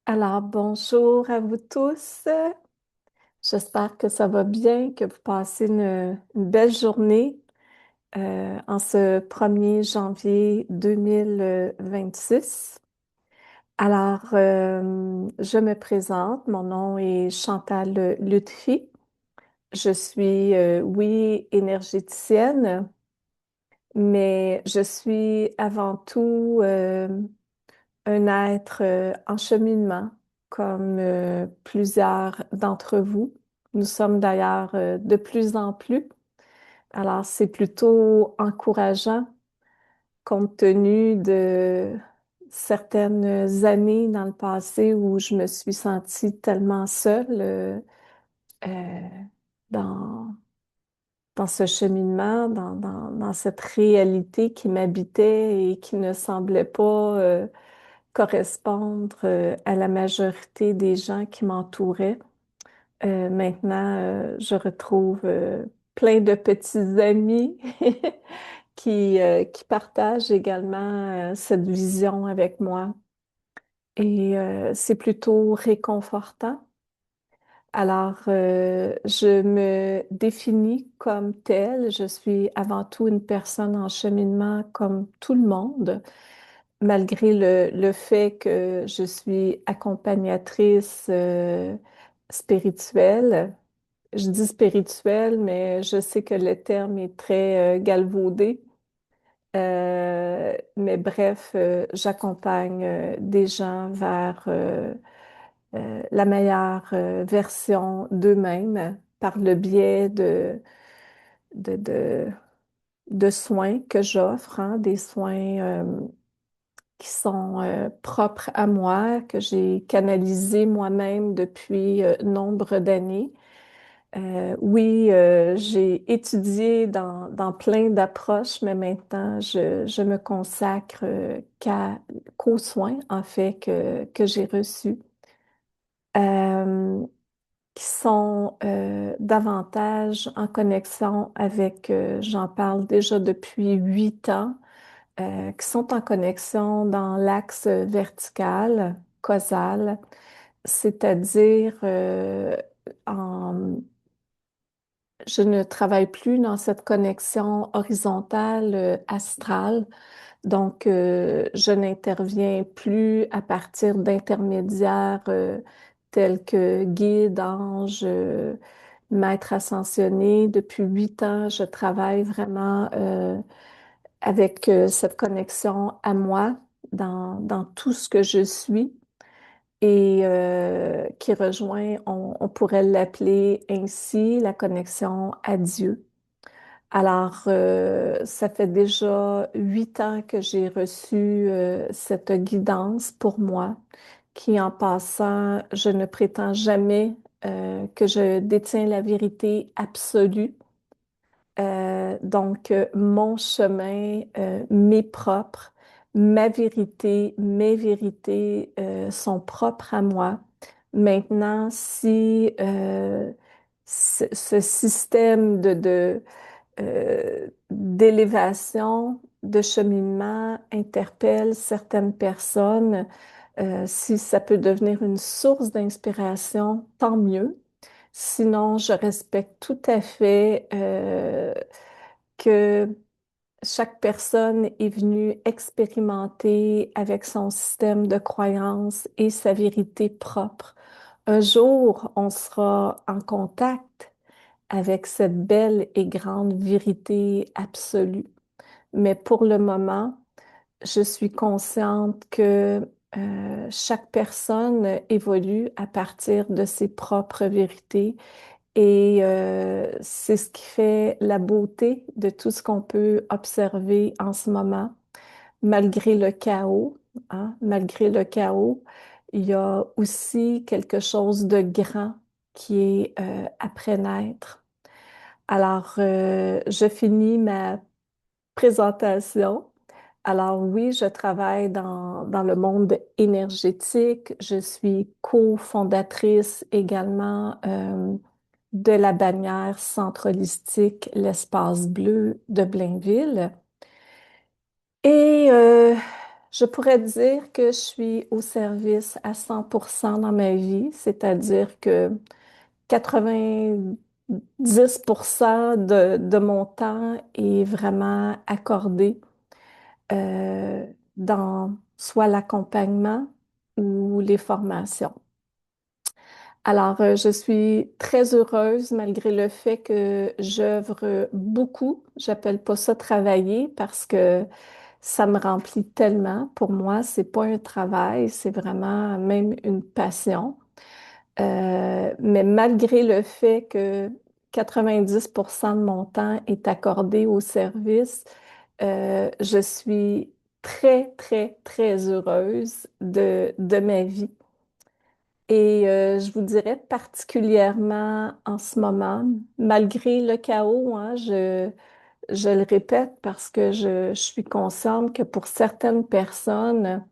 Alors, bonjour à vous tous. J'espère que ça va bien, que vous passez une belle journée en ce 1er janvier 2026. Alors, je me présente. Mon nom est Chantal Lutfi. Je suis, oui, énergéticienne, mais je suis avant tout un être en cheminement, comme plusieurs d'entre vous. Nous sommes d'ailleurs de plus en plus. Alors, c'est plutôt encourageant compte tenu de certaines années dans le passé où je me suis sentie tellement seule euh, dans, dans ce cheminement, dans cette réalité qui m'habitait et qui ne semblait pas correspondre à la majorité des gens qui m'entouraient. Maintenant, je retrouve plein de petits amis qui partagent également cette vision avec moi. Et c'est plutôt réconfortant. Alors, je me définis comme telle. Je suis avant tout une personne en cheminement comme tout le monde, malgré le fait que je suis accompagnatrice spirituelle. Je dis spirituelle, mais je sais que le terme est très galvaudé. Mais bref, j'accompagne des gens vers la meilleure version d'eux-mêmes par le biais de, de, de soins que j'offre, hein, des soins qui sont propres à moi, que j'ai canalisés moi-même depuis nombre d'années. Oui, j'ai étudié dans plein d'approches, mais maintenant, je me consacre qu'aux soins, en fait, que j'ai reçus, euh, qui sont davantage en connexion avec, j'en parle déjà depuis 8 ans, qui sont en connexion dans l'axe vertical, causal, c'est-à-dire en je ne travaille plus dans cette connexion horizontale astrale. Donc, je n'interviens plus à partir d'intermédiaires tels que guides, anges, maîtres ascensionnés. Depuis 8 ans, je travaille vraiment avec cette connexion à moi dans tout ce que je suis et qui rejoint, on pourrait l'appeler ainsi, la connexion à Dieu. Alors, ça fait déjà 8 ans que j'ai reçu cette guidance pour moi, qui en passant, je ne prétends jamais que je détiens la vérité absolue. Donc, mon chemin m'est propre, ma vérité, mes vérités sont propres à moi. Maintenant, si ce système d'élévation, de cheminement interpelle certaines personnes, si ça peut devenir une source d'inspiration, tant mieux. Sinon, je respecte tout à fait que chaque personne est venue expérimenter avec son système de croyance et sa vérité propre. Un jour, on sera en contact avec cette belle et grande vérité absolue. Mais pour le moment, je suis consciente que chaque personne évolue à partir de ses propres vérités et c'est ce qui fait la beauté de tout ce qu'on peut observer en ce moment, malgré le chaos, hein, malgré le chaos, il y a aussi quelque chose de grand qui est après naître. Alors, je finis ma présentation. Alors oui, je travaille dans le monde énergétique. Je suis cofondatrice également de la bannière Centre holistique L'Espace Bleu de Blainville. Et Je pourrais dire que je suis au service à 100% dans ma vie, c'est-à-dire que 90% de mon temps est vraiment accordé euh, dans soit l'accompagnement ou les formations. Alors, je suis très heureuse malgré le fait que j'œuvre beaucoup. J'appelle pas ça travailler parce que ça me remplit tellement. Pour moi, c'est pas un travail, c'est vraiment même une passion. Mais malgré le fait que 90% de mon temps est accordé au service, je suis très, très, très heureuse de ma vie. Et je vous dirais particulièrement en ce moment, malgré le chaos, hein, je le répète parce que je suis consciente que pour certaines personnes,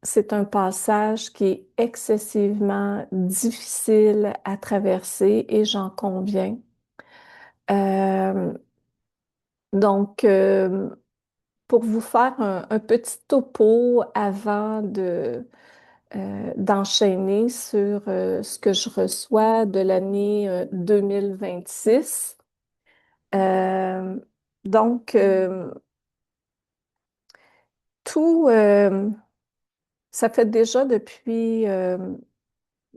c'est un passage qui est excessivement difficile à traverser et j'en conviens. Euh, donc, pour vous faire un petit topo avant d'enchaîner sur ce que je reçois de l'année 2026. Euh, donc, tout, ça fait déjà depuis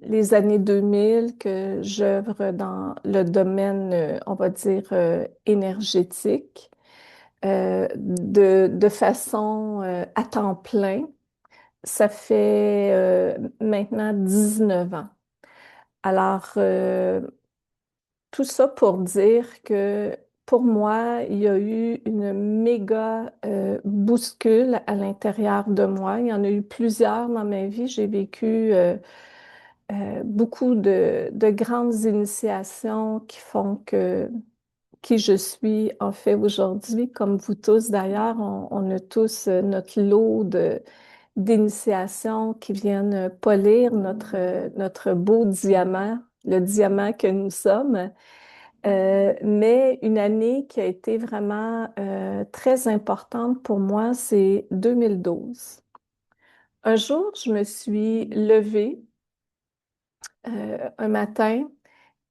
les années 2000 que j'œuvre dans le domaine, on va dire, énergétique, de façon à temps plein. Ça fait maintenant 19 ans. Alors, tout ça pour dire que pour moi, il y a eu une méga bouscule à l'intérieur de moi. Il y en a eu plusieurs dans ma vie. J'ai vécu beaucoup de grandes initiations qui font que qui je suis en fait aujourd'hui, comme vous tous d'ailleurs, on a tous notre lot d'initiations qui viennent polir notre beau diamant, le diamant que nous sommes. Mais une année qui a été vraiment très importante pour moi, c'est 2012. Un jour, je me suis levée un matin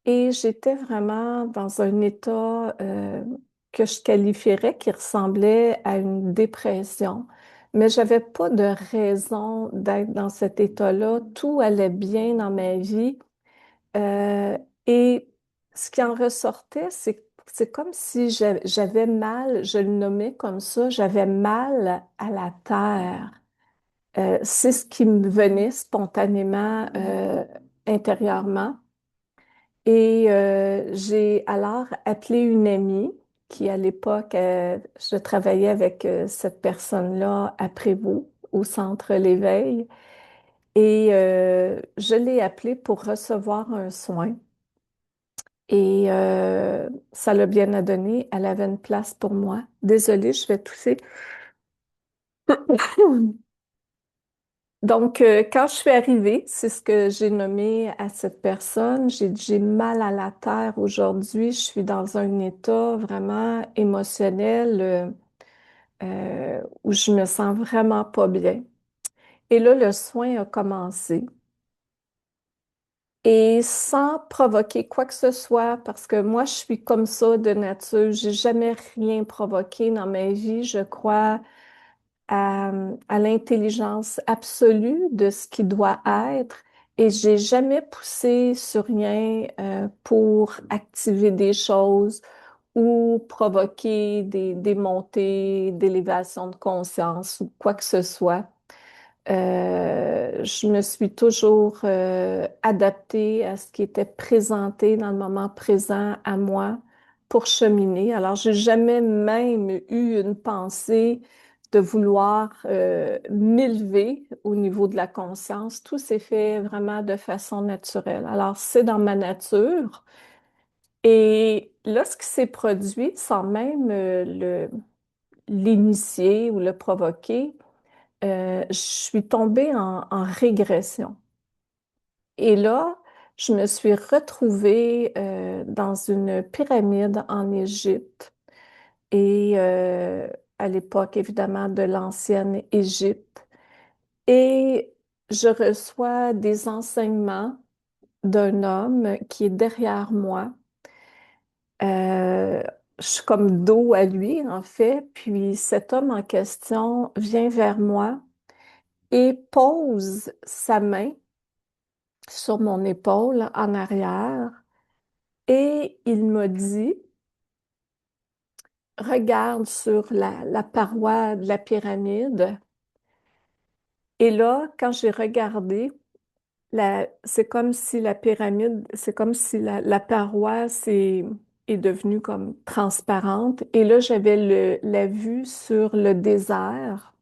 et j'étais vraiment dans un état que je qualifierais qui ressemblait à une dépression. Mais j'avais pas de raison d'être dans cet état-là. Tout allait bien dans ma vie. Euh, et ce qui en ressortait, c'est comme si j'avais mal, je le nommais comme ça, j'avais mal à la terre. C'est ce qui me venait spontanément intérieurement. Et j'ai alors appelé une amie qui, à l'époque, je travaillais avec cette personne-là à Prévost, au centre L'Éveil. Et je l'ai appelée pour recevoir un soin. Et ça l'a bien donné. Elle avait une place pour moi. Désolée, je vais tousser. Donc, quand je suis arrivée, c'est ce que j'ai nommé à cette personne. J'ai dit, j'ai mal à la terre aujourd'hui. Je suis dans un état vraiment émotionnel où je me sens vraiment pas bien. Et là, le soin a commencé. Et sans provoquer quoi que ce soit, parce que moi, je suis comme ça de nature. J'ai jamais rien provoqué dans ma vie. Je crois à l'intelligence absolue de ce qui doit être et j'ai jamais poussé sur rien pour activer des choses ou provoquer des montées d'élévation de conscience ou quoi que ce soit. Je me suis toujours adaptée à ce qui était présenté dans le moment présent à moi pour cheminer. Alors, j'ai jamais même eu une pensée de vouloir m'élever au niveau de la conscience. Tout s'est fait vraiment de façon naturelle. Alors, c'est dans ma nature. Et là, ce qui s'est produit, sans même l'initier ou le provoquer, je suis tombée en régression. Et là, je me suis retrouvée dans une pyramide en Égypte et à l'époque, évidemment, de l'ancienne Égypte. Et je reçois des enseignements d'un homme qui est derrière moi. Euh, je suis comme dos à lui, en fait, puis cet homme en question vient vers moi et pose sa main sur mon épaule en arrière et il me dit, regarde sur la paroi de la pyramide. Et là, quand j'ai regardé, c'est comme si la pyramide, c'est comme si la paroi est devenue comme transparente. Et là, j'avais la vue sur le désert.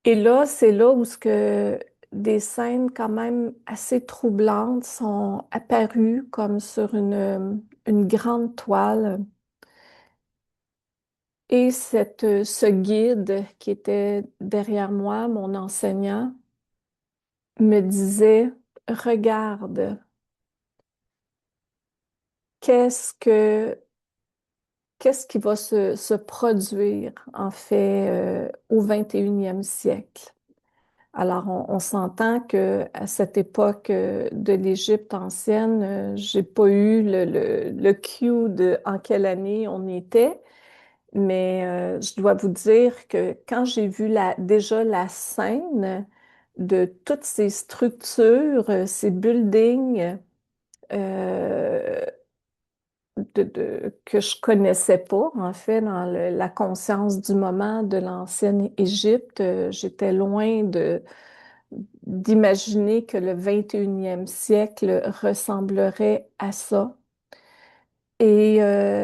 Et là, c'est là où ce que des scènes quand même assez troublantes sont apparues comme sur une grande toile. Et ce guide qui était derrière moi, mon enseignant, me disait, regarde, qu'est-ce que, qu'est-ce qui va se produire en fait au 21e siècle. Alors, on s'entend que à cette époque de l'Égypte ancienne, j'ai pas eu le cue de en quelle année on était, mais je dois vous dire que quand j'ai vu déjà la scène de toutes ces structures, ces buildings euh, que je connaissais pas, en fait, dans la conscience du moment de l'ancienne Égypte, j'étais loin d'imaginer que le 21e siècle ressemblerait à ça. Et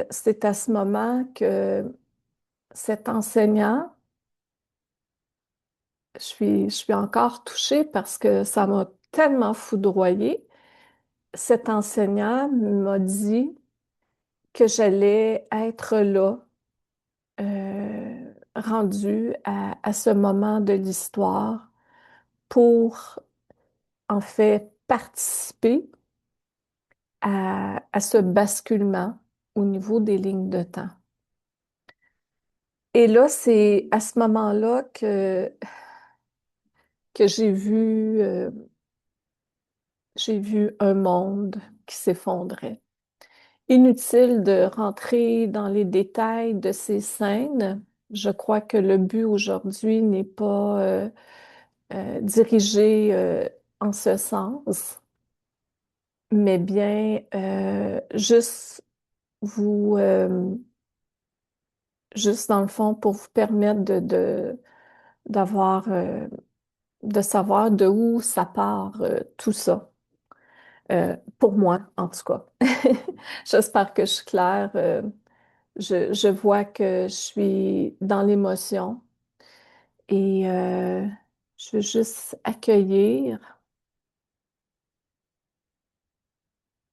c'est à ce moment que cet enseignant, je suis encore touchée parce que ça m'a tellement foudroyée. Cet enseignant m'a dit que j'allais être là, rendu à ce moment de l'histoire pour, en fait, participer à ce basculement au niveau des lignes de temps. Et là, c'est à ce moment-là que j'ai vu un monde qui s'effondrait. Inutile de rentrer dans les détails de ces scènes. Je crois que le but aujourd'hui n'est pas dirigé en ce sens, mais bien juste vous, juste dans le fond pour vous permettre d'avoir, de savoir de où ça part tout ça. Pour moi, en tout cas. J'espère que je suis claire. Je vois que je suis dans l'émotion et je veux juste accueillir.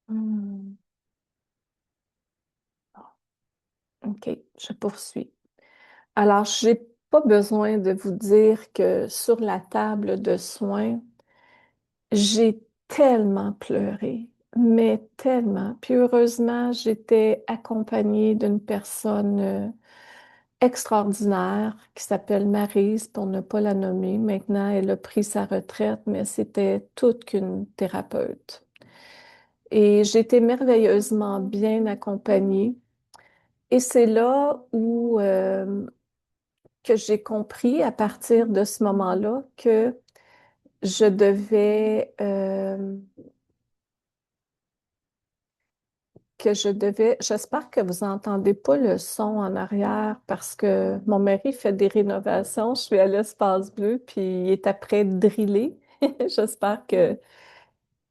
Hmm. OK, je poursuis. Alors, j'ai pas besoin de vous dire que sur la table de soins, j'ai tellement pleuré, mais tellement. Puis heureusement, j'étais accompagnée d'une personne extraordinaire qui s'appelle Maryse, pour ne pas la nommer. Maintenant, elle a pris sa retraite, mais c'était toute qu'une thérapeute. Et j'étais merveilleusement bien accompagnée. Et c'est là où que j'ai compris à partir de ce moment-là je devais j'espère que vous entendez pas le son en arrière parce que mon mari fait des rénovations. Je suis à l'espace bleu puis il est après driller. J'espère que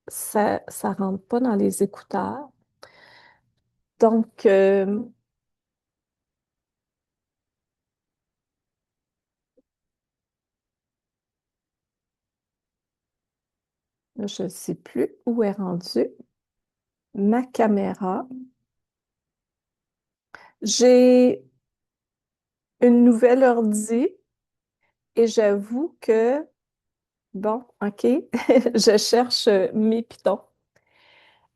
ça rentre pas dans les écouteurs. Donc, je ne sais plus où est rendue ma caméra. J'ai une nouvelle ordi et j'avoue que, bon, OK, je cherche mes pitons.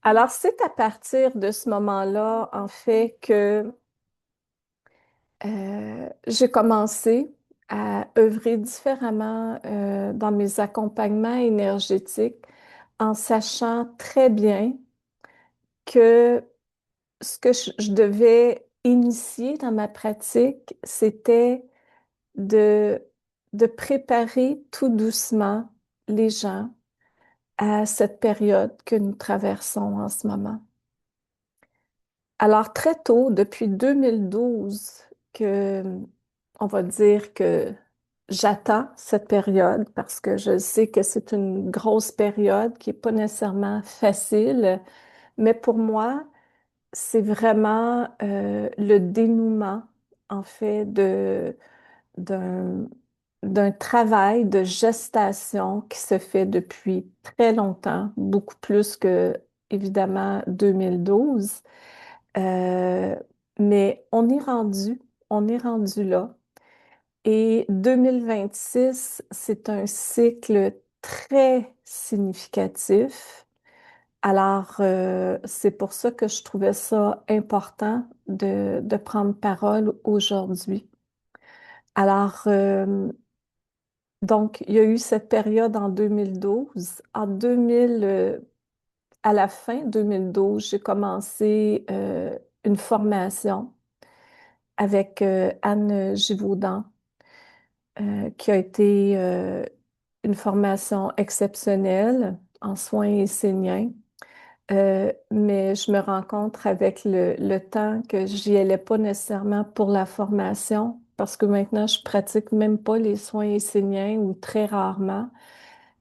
Alors, c'est à partir de ce moment-là, en fait, que j'ai commencé à œuvrer différemment dans mes accompagnements énergétiques en sachant très bien que ce que je devais initier dans ma pratique, c'était de, de préparer tout doucement les gens à cette période que nous traversons en ce moment. Alors, très tôt, depuis 2012, que on va dire que j'attends cette période parce que je sais que c'est une grosse période qui n'est pas nécessairement facile, mais pour moi, c'est vraiment le dénouement, en fait, d'un, d'un travail de gestation qui se fait depuis très longtemps, beaucoup plus que, évidemment, 2012. Euh, mais on est rendu là. Et 2026, c'est un cycle très significatif. Alors, c'est pour ça que je trouvais ça important de prendre parole aujourd'hui. Alors, donc, il y a eu cette période en 2012. En 2000, à la fin 2012, j'ai commencé une formation avec Anne Givaudan, qui a été une formation exceptionnelle en soins esséniens. Mais je me rencontre avec le temps que j'y allais pas nécessairement pour la formation, parce que maintenant, je pratique même pas les soins esséniens ou très rarement.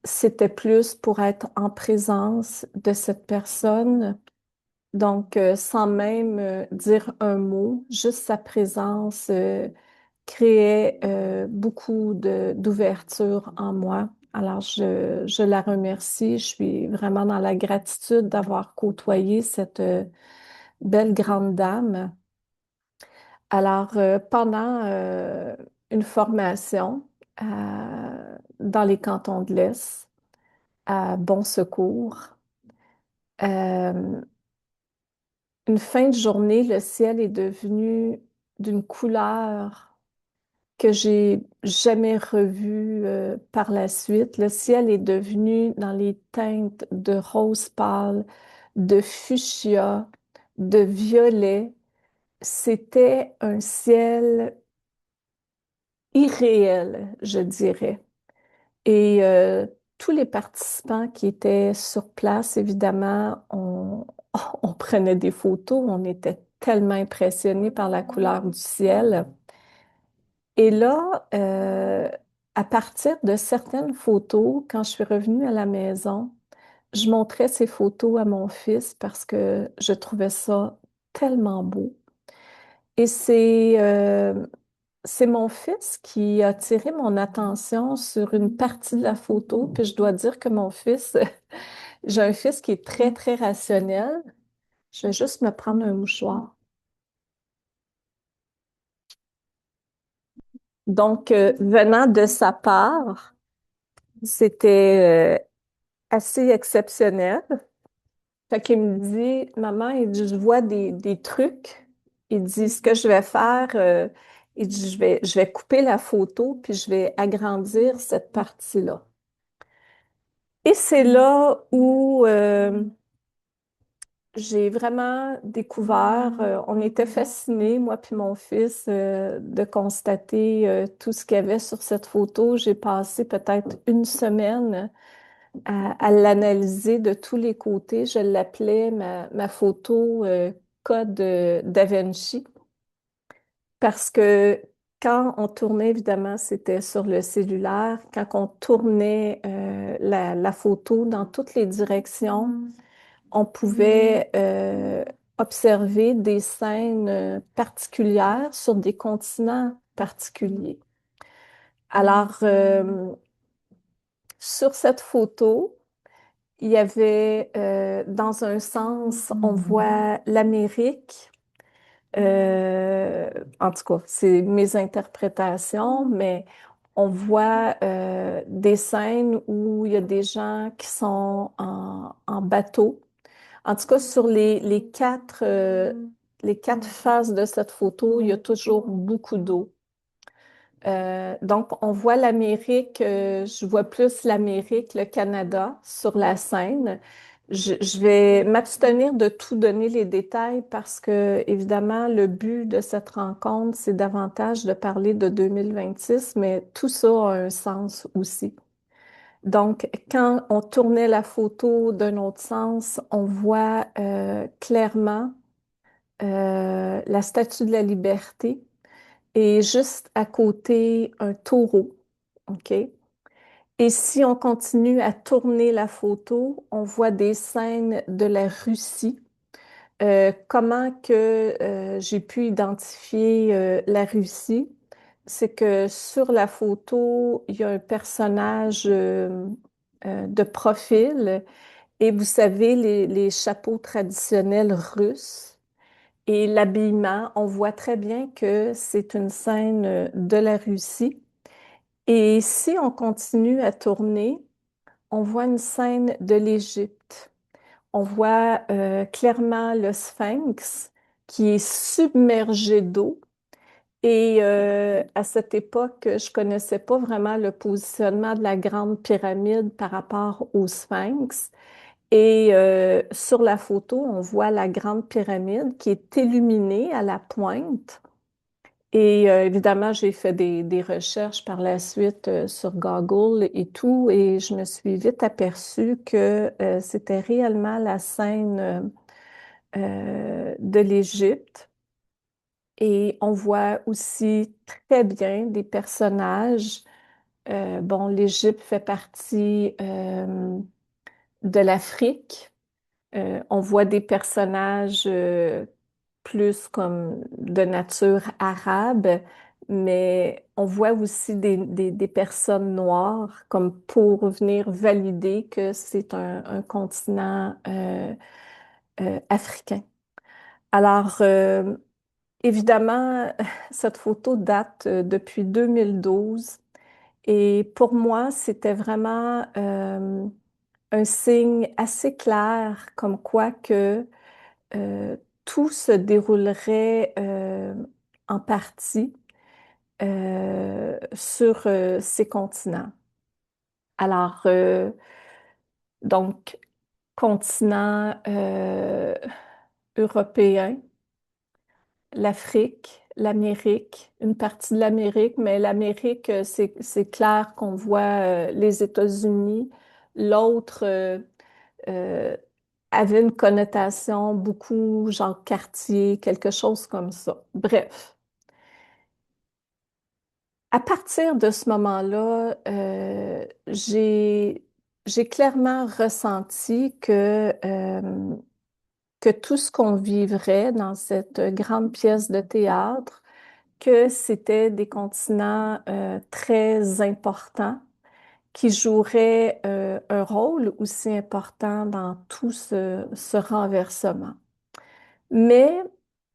C'était plus pour être en présence de cette personne. Donc, sans même dire un mot, juste sa présence créait beaucoup d'ouverture en moi. Alors, je la remercie. Je suis vraiment dans la gratitude d'avoir côtoyé cette belle grande dame. Alors, pendant une formation dans les cantons de l'Est, à Bon Secours, euh, une fin de journée, le ciel est devenu d'une couleur que j'ai jamais revue par la suite. Le ciel est devenu dans les teintes de rose pâle, de fuchsia, de violet. C'était un ciel irréel, je dirais. Et tous les participants qui étaient sur place, évidemment, on prenait des photos, on était tellement impressionnés par la couleur du ciel. Et là, à partir de certaines photos, quand je suis revenue à la maison, je montrais ces photos à mon fils parce que je trouvais ça tellement beau. Et c'est mon fils qui a attiré mon attention sur une partie de la photo. Puis je dois dire que mon fils, j'ai un fils qui est très, très rationnel. Je vais juste me prendre un mouchoir. Donc, venant de sa part, c'était assez exceptionnel. Fait qu'il me dit, maman, il dit, je vois des trucs. Il dit, ce que je vais faire, il dit, je vais couper la photo puis je vais agrandir cette partie-là. Et c'est là où j'ai vraiment découvert, on était fascinés, moi puis mon fils, de constater tout ce qu'il y avait sur cette photo. J'ai passé peut-être une semaine à l'analyser de tous les côtés. Je l'appelais ma photo code Da Vinci parce que quand on tournait, évidemment, c'était sur le cellulaire, quand on tournait la photo dans toutes les directions, on pouvait observer des scènes particulières sur des continents particuliers. Alors, sur cette photo, il y avait, dans un sens, on voit l'Amérique. En tout cas, c'est mes interprétations, mais on voit des scènes où il y a des gens qui sont en bateau. En tout cas, sur les quatre faces de cette photo, il y a toujours beaucoup d'eau. Donc, on voit l'Amérique, je vois plus l'Amérique, le Canada sur la scène. Je vais m'abstenir de tout donner les détails parce que, évidemment, le but de cette rencontre, c'est davantage de parler de 2026, mais tout ça a un sens aussi. Donc, quand on tournait la photo d'un autre sens, on voit clairement la Statue de la Liberté et juste à côté, un taureau. OK? Et si on continue à tourner la photo, on voit des scènes de la Russie. Comment que j'ai pu identifier la Russie? C'est que sur la photo, il y a un personnage de profil et vous savez, les chapeaux traditionnels russes et l'habillement, on voit très bien que c'est une scène de la Russie. Et si on continue à tourner, on voit une scène de l'Égypte. On voit clairement le Sphinx qui est submergé d'eau. Et à cette époque, je connaissais pas vraiment le positionnement de la Grande Pyramide par rapport au Sphinx. Et sur la photo, on voit la Grande Pyramide qui est illuminée à la pointe. Et évidemment, j'ai fait des recherches par la suite sur Google et tout, et je me suis vite aperçue que c'était réellement la scène de l'Égypte. Et on voit aussi très bien des personnages. Bon, l'Égypte fait partie de l'Afrique. On voit des personnages plus comme de nature arabe, mais on voit aussi des personnes noires comme pour venir valider que c'est un continent africain. Alors, évidemment, cette photo date depuis 2012 et pour moi, c'était vraiment un signe assez clair comme quoi que euh, tout se déroulerait en partie sur ces continents. Alors, donc, continent européen, l'Afrique, l'Amérique, une partie de l'Amérique, mais l'Amérique, c'est clair qu'on voit les États-Unis. L'autre euh, avait une connotation beaucoup genre quartier, quelque chose comme ça. Bref, à partir de ce moment-là, j'ai clairement ressenti que tout ce qu'on vivrait dans cette grande pièce de théâtre, que c'était des continents très importants qui joueraient un rôle aussi important dans tout ce renversement. Mais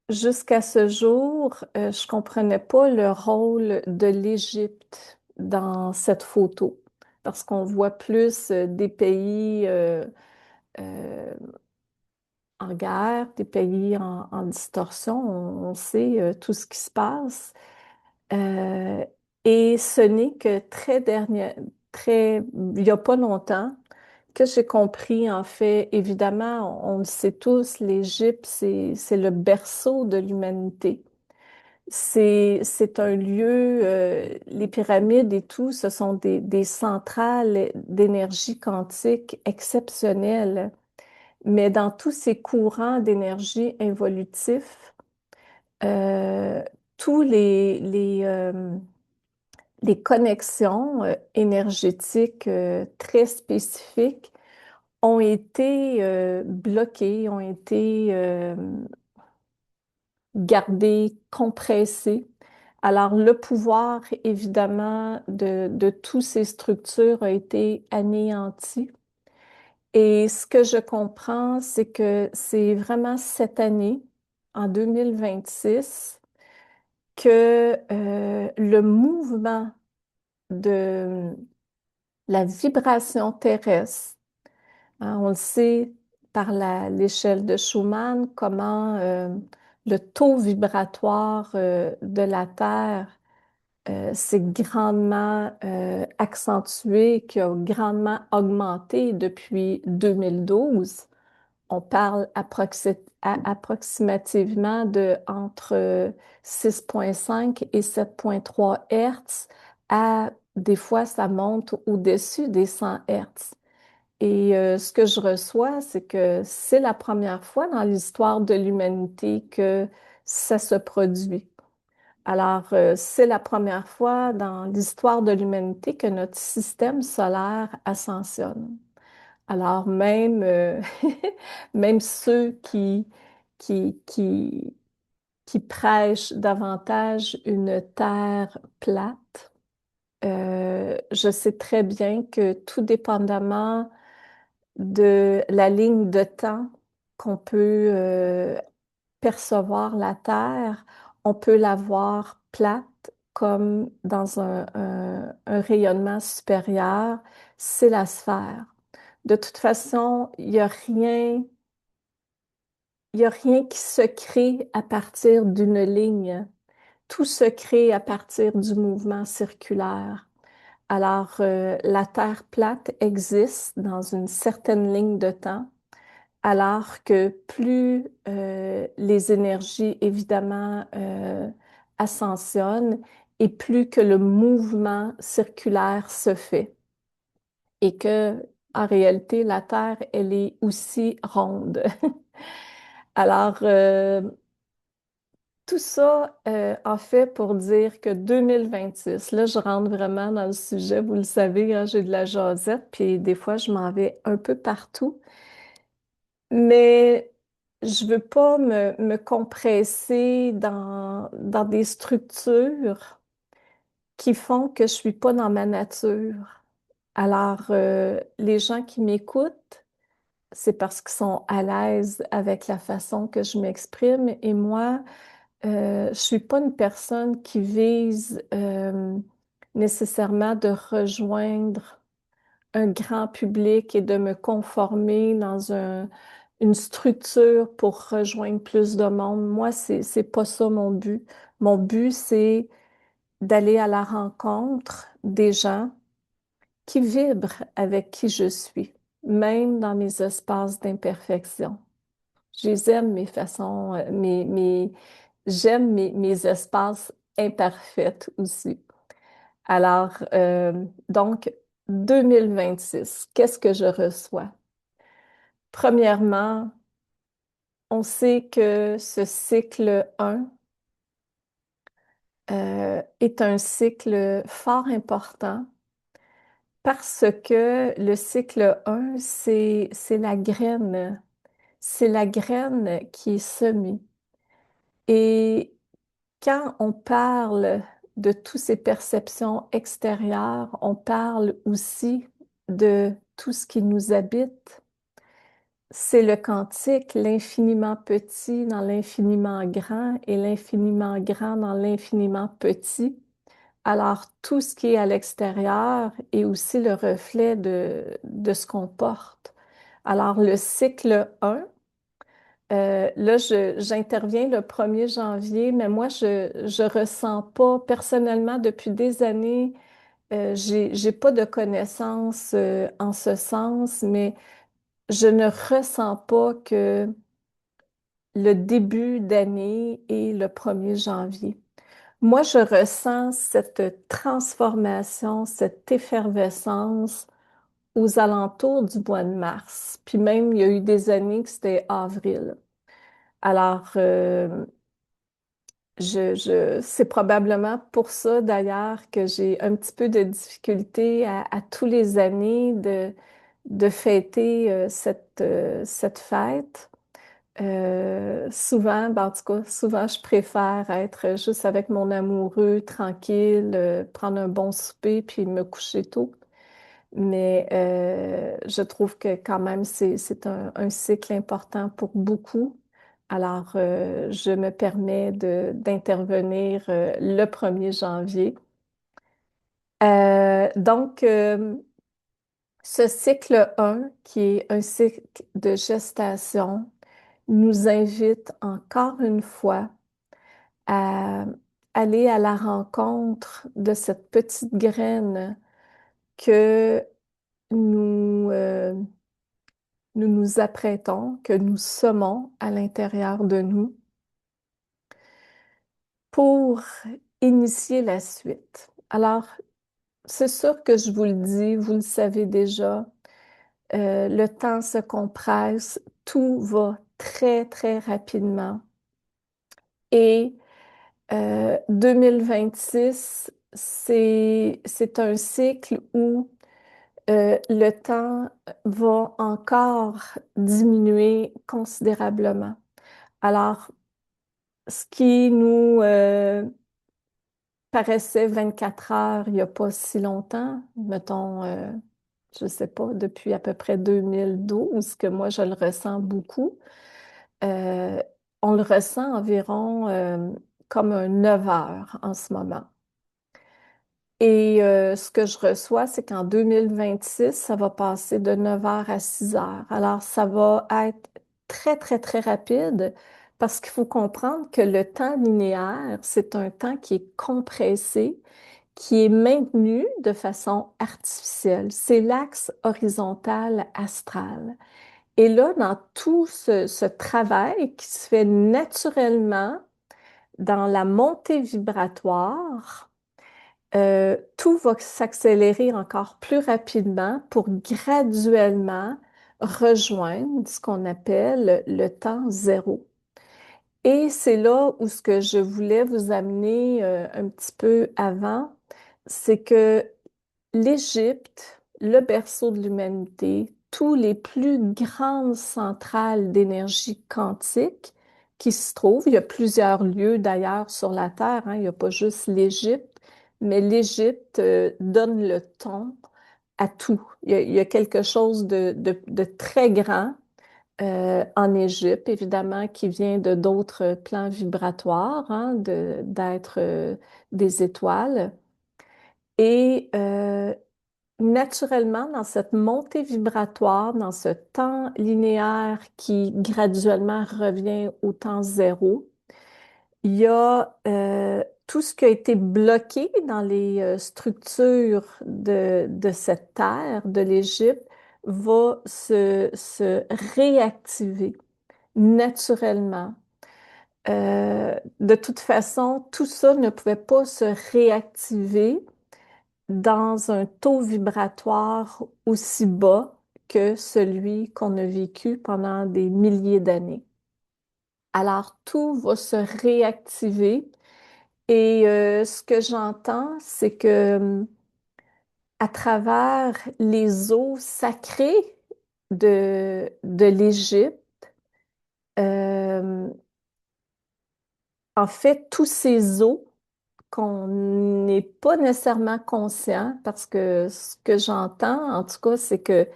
jusqu'à ce jour, je comprenais pas le rôle de l'Égypte dans cette photo, parce qu'on voit plus des pays euh, en guerre, des pays en distorsion. On sait tout ce qui se passe. Euh, et ce n'est que il n'y a pas longtemps que j'ai compris, en fait, évidemment, on le sait tous, l'Égypte, c'est le berceau de l'humanité. C'est un lieu, les pyramides et tout, ce sont des centrales d'énergie quantique exceptionnelles. Mais dans tous ces courants d'énergie involutifs, euh, tous les connexions énergétiques très spécifiques ont été bloquées, ont été gardées, compressées. Alors, le pouvoir, évidemment, de toutes ces structures a été anéanti. Et ce que je comprends, c'est que c'est vraiment cette année, en 2026, que le mouvement de la vibration terrestre, hein, on le sait par l'échelle de Schumann, comment le taux vibratoire de la Terre s'est grandement accentué, qui a grandement augmenté depuis 2012. On parle approximativement de entre 6,5 et 7,3 Hertz à des fois ça monte au-dessus des 100 Hertz. Et ce que je reçois, c'est que c'est la première fois dans l'histoire de l'humanité que ça se produit. Alors, c'est la première fois dans l'histoire de l'humanité que notre système solaire ascensionne. Alors, même, même ceux qui, qui, qui prêchent davantage une terre plate, je sais très bien que tout dépendamment de la ligne de temps qu'on peut percevoir la Terre, on peut la voir plate comme dans un rayonnement supérieur, c'est la sphère. De toute façon, il y a rien qui se crée à partir d'une ligne. Tout se crée à partir du mouvement circulaire. Alors, la Terre plate existe dans une certaine ligne de temps, alors que plus les énergies, évidemment, ascensionnent et plus que le mouvement circulaire se fait. Et que, en réalité, la Terre, elle est aussi ronde. Alors, tout ça, en fait, pour dire que 2026, là, je rentre vraiment dans le sujet, vous le savez, hein, j'ai de la jasette, puis des fois, je m'en vais un peu partout, mais je veux pas me compresser dans des structures qui font que je suis pas dans ma nature. Alors, les gens qui m'écoutent, c'est parce qu'ils sont à l'aise avec la façon que je m'exprime, et moi, je suis pas une personne qui vise nécessairement de rejoindre un grand public et de me conformer dans une structure pour rejoindre plus de monde. Moi, c'est pas ça mon but. Mon but, c'est d'aller à la rencontre des gens qui vibrent avec qui je suis, même dans mes espaces d'imperfection. Je les aime, mes façons, j'aime mes espaces imparfaits aussi. Alors, donc, 2026, qu'est-ce que je reçois? Premièrement, on sait que ce cycle 1 est un cycle fort important parce que le cycle 1, c'est la graine qui est semée. Et quand on parle de toutes ces perceptions extérieures, on parle aussi de tout ce qui nous habite. C'est le quantique, l'infiniment petit dans l'infiniment grand et l'infiniment grand dans l'infiniment petit. Alors, tout ce qui est à l'extérieur est aussi le reflet de ce qu'on porte. Alors, le cycle 1, là, j'interviens le 1er janvier, mais moi, je ressens pas personnellement depuis des années, j'ai pas de connaissances en ce sens, mais je ne ressens pas que le début d'année est le 1er janvier. Moi, je ressens cette transformation, cette effervescence aux alentours du mois de mars. Puis même, il y a eu des années que c'était avril. Alors, c'est probablement pour ça d'ailleurs que j'ai un petit peu de difficulté à tous les années de fêter cette fête. Souvent, ben, en tout cas, souvent, je préfère être juste avec mon amoureux, tranquille, prendre un bon souper, puis me coucher tôt. Mais je trouve que quand même, c'est un cycle important pour beaucoup. Alors, je me permets d'intervenir le 1er janvier. Donc, ce cycle 1, qui est un cycle de gestation, nous invite encore une fois à, aller à la rencontre de cette petite graine que nous, nous nous apprêtons, que nous semons à l'intérieur de nous pour initier la suite. Alors, c'est sûr que je vous le dis, vous le savez déjà, le temps se compresse, tout va très, très rapidement. Et 2026, c'est un cycle où le temps va encore diminuer considérablement. Alors, ce qui nous paraissait 24 heures il n'y a pas si longtemps, mettons, je ne sais pas, depuis à peu près 2012, que moi je le ressens beaucoup, euh, on le ressent environ comme un 9 heures en ce moment. Et ce que je reçois, c'est qu'en 2026, ça va passer de 9 heures à 6 heures. Alors, ça va être très, très, très rapide parce qu'il faut comprendre que le temps linéaire, c'est un temps qui est compressé, qui est maintenu de façon artificielle. C'est l'axe horizontal astral. Et là, dans tout ce travail qui se fait naturellement dans la montée vibratoire, tout va s'accélérer encore plus rapidement pour graduellement rejoindre ce qu'on appelle le temps zéro. Et c'est là où ce que je voulais vous amener un petit peu avant, c'est que l'Égypte, le berceau de l'humanité, tous les plus grandes centrales d'énergie quantique qui se trouvent, il y a plusieurs lieux d'ailleurs sur la Terre, hein, il n'y a pas juste l'Égypte, mais l'Égypte donne le ton à tout. Il y a quelque chose de très grand en Égypte, évidemment, qui vient de d'autres plans vibratoires, hein, d'être des étoiles. Et naturellement, dans cette montée vibratoire, dans ce temps linéaire qui graduellement revient au temps zéro, il y a tout ce qui a été bloqué dans les structures de cette terre, de l'Égypte, va se réactiver naturellement. De toute façon, tout ça ne pouvait pas se réactiver dans un taux vibratoire aussi bas que celui qu'on a vécu pendant des milliers d'années. Alors, tout va se réactiver et ce que j'entends, c'est que à travers les eaux sacrées de l'Égypte, euh, en fait, tous ces eaux qu'on n'est pas nécessairement conscient parce que ce que j'entends, en tout cas, c'est que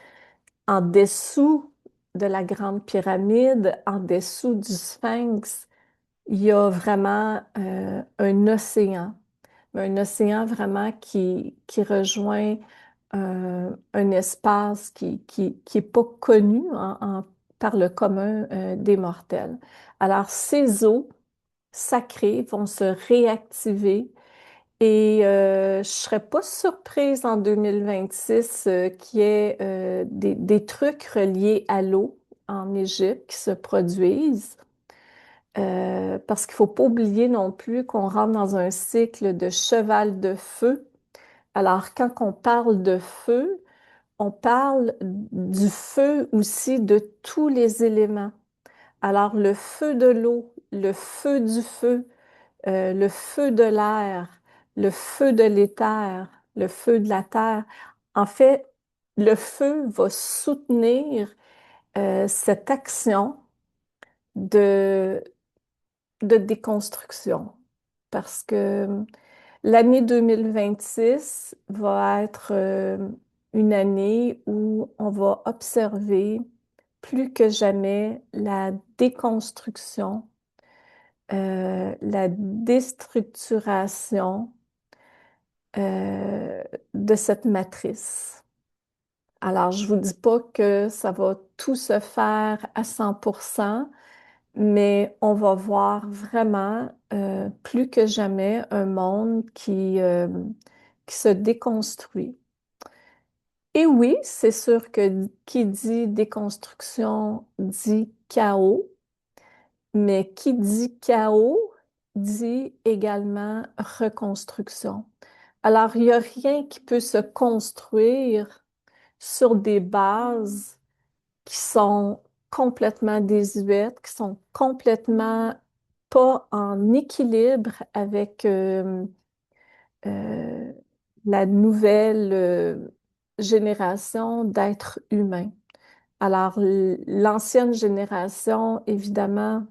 en dessous de la Grande Pyramide, en dessous du Sphinx, il y a vraiment un océan vraiment qui rejoint un espace qui est pas connu par le commun des mortels. Alors, ces eaux sacrées vont se réactiver et je ne serais pas surprise en 2026 qu'il y ait des trucs reliés à l'eau en Égypte qui se produisent. Parce qu'il ne faut pas oublier non plus qu'on rentre dans un cycle de cheval de feu. Alors, quand on parle de feu, on parle du feu aussi de tous les éléments. Alors, le feu de l'eau, le feu du feu, le feu de l'air, le feu de l'éther, le feu de la terre. En fait, le feu va soutenir cette action de, de déconstruction parce que l'année 2026 va être une année où on va observer plus que jamais la déconstruction, la déstructuration de cette matrice. Alors, je vous dis pas que ça va tout se faire à 100%, mais on va voir vraiment plus que jamais un monde qui se déconstruit. Et oui, c'est sûr que qui dit déconstruction dit chaos, mais qui dit chaos dit également reconstruction. Alors, il n'y a rien qui peut se construire sur des bases qui sont complètement désuètes, qui sont complètement pas en équilibre avec euh, la nouvelle génération d'êtres humains. Alors, l'ancienne génération, évidemment,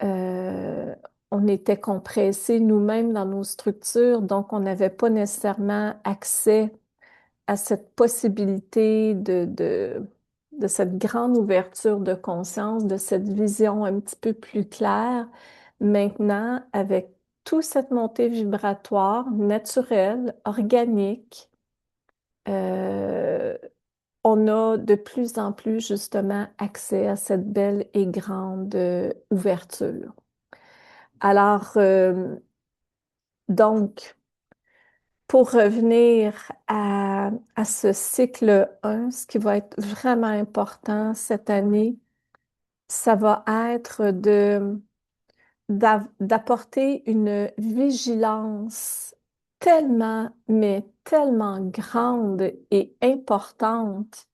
euh, on était compressés nous-mêmes dans nos structures, donc on n'avait pas nécessairement accès à cette possibilité de cette grande ouverture de conscience, de cette vision un petit peu plus claire. Maintenant, avec toute cette montée vibratoire naturelle, organique, euh, on a de plus en plus justement accès à cette belle et grande ouverture. Alors, donc, pour revenir à ce cycle 1, ce qui va être vraiment important cette année, ça va être d'apporter une vigilance tellement, mais tellement grande et importante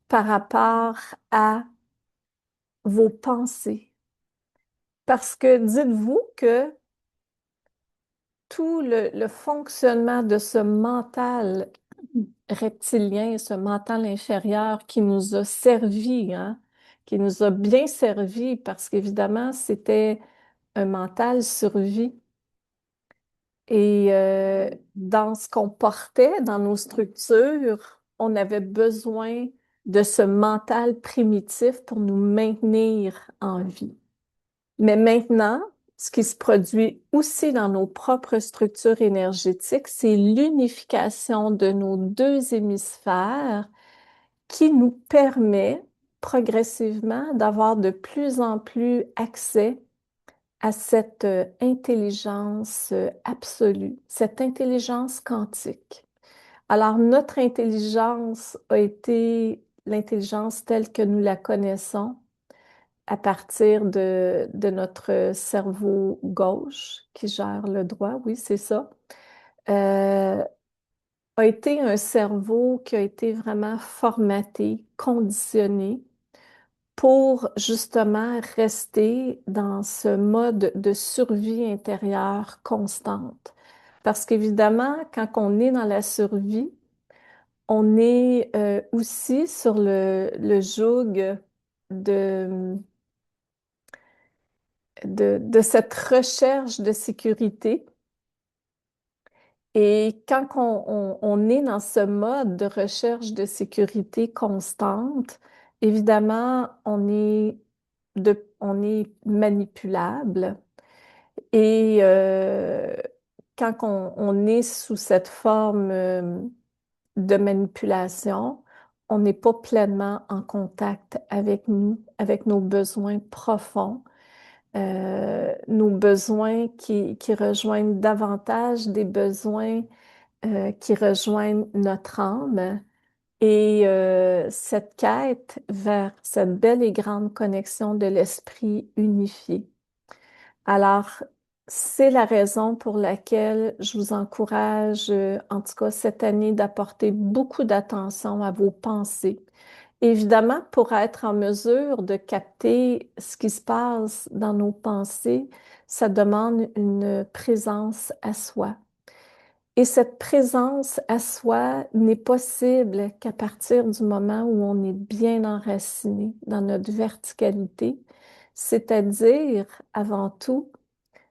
par rapport à vos pensées. Parce que dites-vous que tout le fonctionnement de ce mental reptilien, ce mental inférieur qui nous a servi, hein, qui nous a bien servi parce qu'évidemment, c'était un mental survie. Et dans ce qu'on portait, dans nos structures, on avait besoin de ce mental primitif pour nous maintenir en vie. Mais maintenant, ce qui se produit aussi dans nos propres structures énergétiques, c'est l'unification de nos deux hémisphères qui nous permet progressivement d'avoir de plus en plus accès à cette intelligence absolue, cette intelligence quantique. Alors, notre intelligence a été l'intelligence telle que nous la connaissons à partir de notre cerveau gauche qui gère le droit, oui, c'est ça, euh, a été un cerveau qui a été vraiment formaté, conditionné pour justement rester dans ce mode de survie intérieure constante. Parce qu'évidemment, quand on est dans la survie, on est aussi sur le joug de, de cette recherche de sécurité. Et quand on est dans ce mode de recherche de sécurité constante, évidemment, on est manipulable. Et quand on est sous cette forme de manipulation, on n'est pas pleinement en contact avec nous, avec nos besoins profonds, nos besoins qui rejoignent davantage des besoins qui rejoignent notre âme et cette quête vers cette belle et grande connexion de l'esprit unifié. Alors, c'est la raison pour laquelle je vous encourage, en tout cas cette année, d'apporter beaucoup d'attention à vos pensées. Évidemment, pour être en mesure de capter ce qui se passe dans nos pensées, ça demande une présence à soi. Et cette présence à soi n'est possible qu'à partir du moment où on est bien enraciné dans notre verticalité, c'est-à-dire, avant tout,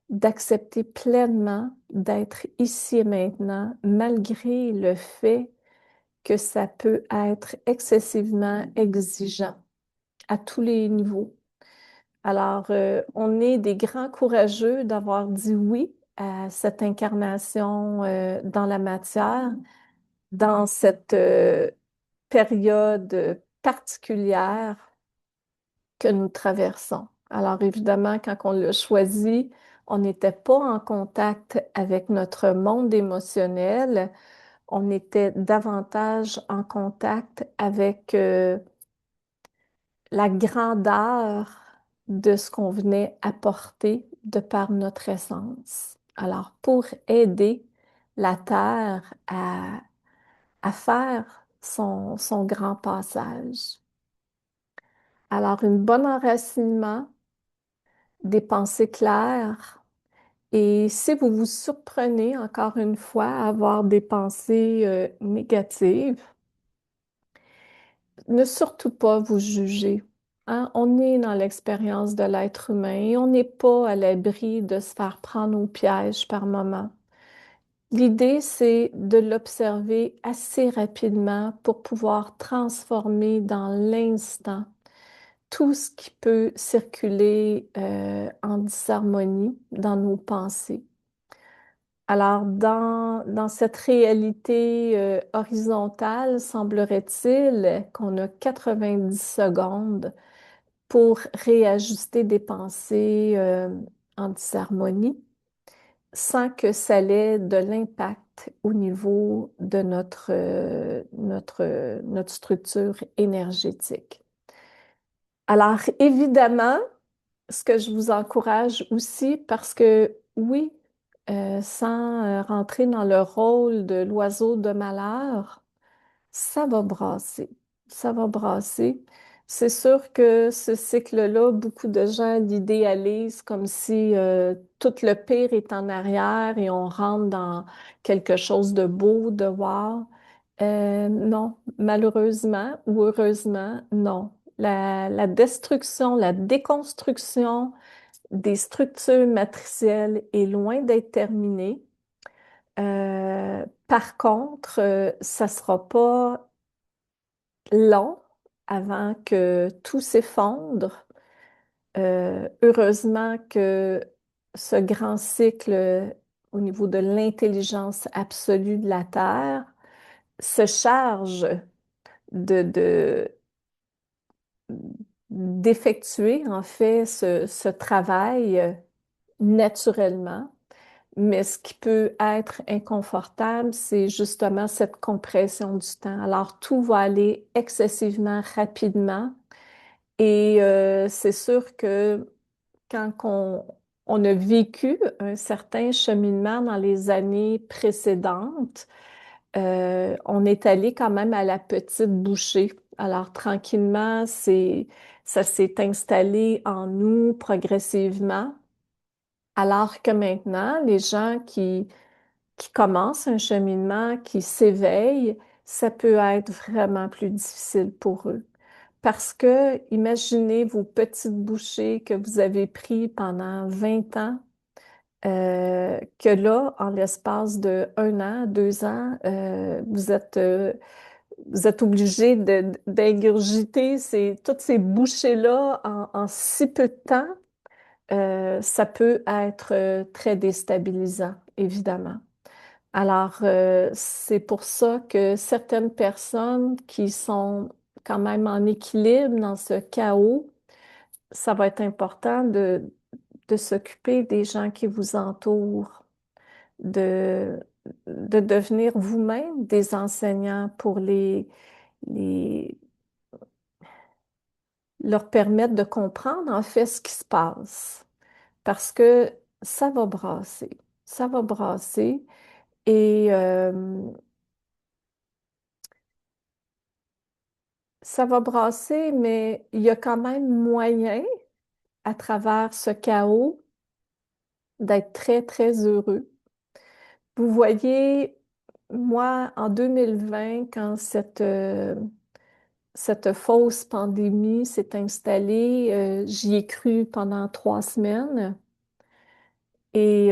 d'accepter pleinement d'être ici et maintenant, malgré le fait que ça peut être excessivement exigeant à tous les niveaux. Alors, on est des grands courageux d'avoir dit oui à cette incarnation dans la matière, dans cette période particulière que nous traversons. Alors évidemment, quand on l'a choisi, on n'était pas en contact avec notre monde émotionnel, on était davantage en contact avec la grandeur de ce qu'on venait apporter de par notre essence. Alors pour aider la Terre à faire son grand passage. Alors une bonne enracinement, des pensées claires. Et si vous vous surprenez encore une fois à avoir des pensées négatives, ne surtout pas vous juger. Hein. On est dans l'expérience de l'être humain et on n'est pas à l'abri de se faire prendre au piège par moment. L'idée, c'est de l'observer assez rapidement pour pouvoir transformer dans l'instant tout ce qui peut circuler en disharmonie dans nos pensées. Alors, dans cette réalité horizontale, semblerait-il qu'on a 90 secondes pour réajuster des pensées en disharmonie sans que ça ait de l'impact au niveau de notre structure énergétique. Alors, évidemment, ce que je vous encourage aussi, parce que oui, sans rentrer dans le rôle de l'oiseau de malheur, ça va brasser. Ça va brasser. C'est sûr que ce cycle-là, beaucoup de gens l'idéalisent comme si tout le pire est en arrière et on rentre dans quelque chose de beau, de wow. Non, malheureusement ou heureusement, non. La destruction, la déconstruction des structures matricielles est loin d'être terminée. Par contre, ça ne sera pas long avant que tout s'effondre. Heureusement que ce grand cycle au niveau de l'intelligence absolue de la Terre se charge de, d'effectuer en fait ce travail naturellement. Mais ce qui peut être inconfortable, c'est justement cette compression du temps. Alors, tout va aller excessivement rapidement et c'est sûr que quand on a vécu un certain cheminement dans les années précédentes, on est allé quand même à la petite bouchée. Alors, tranquillement, ça s'est installé en nous progressivement. Alors que maintenant, les gens qui commencent un cheminement, qui s'éveillent, ça peut être vraiment plus difficile pour eux. Parce que imaginez vos petites bouchées que vous avez prises pendant 20 ans, que là, en l'espace de 1 an, 2 ans, vous êtes obligé d'ingurgiter toutes ces bouchées-là en si peu de temps. Ça peut être très déstabilisant, évidemment. Alors, c'est pour ça que certaines personnes qui sont quand même en équilibre dans ce chaos, ça va être important de s'occuper des gens qui vous entourent, de, de devenir vous-même des enseignants pour les, leur permettre de comprendre en fait ce qui se passe. Parce que ça va brasser. Ça va brasser. Et ça va brasser, mais il y a quand même moyen, à travers ce chaos, d'être très, très heureux. Vous voyez, moi, en 2020, quand cette fausse pandémie s'est installée, j'y ai cru pendant 3 semaines. Et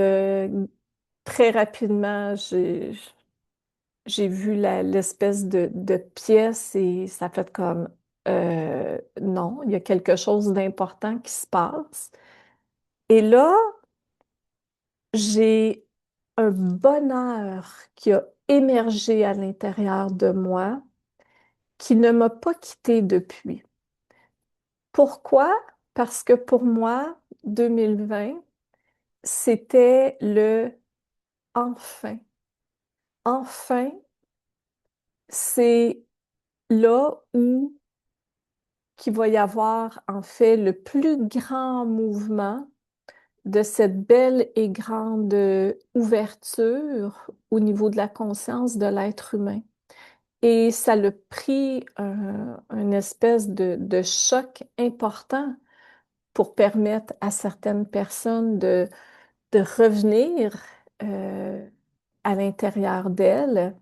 très rapidement, j'ai vu l'espèce de pièce et ça fait comme non, il y a quelque chose d'important qui se passe. Et là, j'ai un bonheur qui a émergé à l'intérieur de moi qui ne m'a pas quitté depuis. Pourquoi? Parce que pour moi, 2020, c'était le enfin. Enfin, c'est là où qu'il va y avoir en fait le plus grand mouvement de cette belle et grande ouverture au niveau de la conscience de l'être humain. Et ça l'a pris une espèce de choc important pour permettre à certaines personnes de revenir euh, à l'intérieur d'elles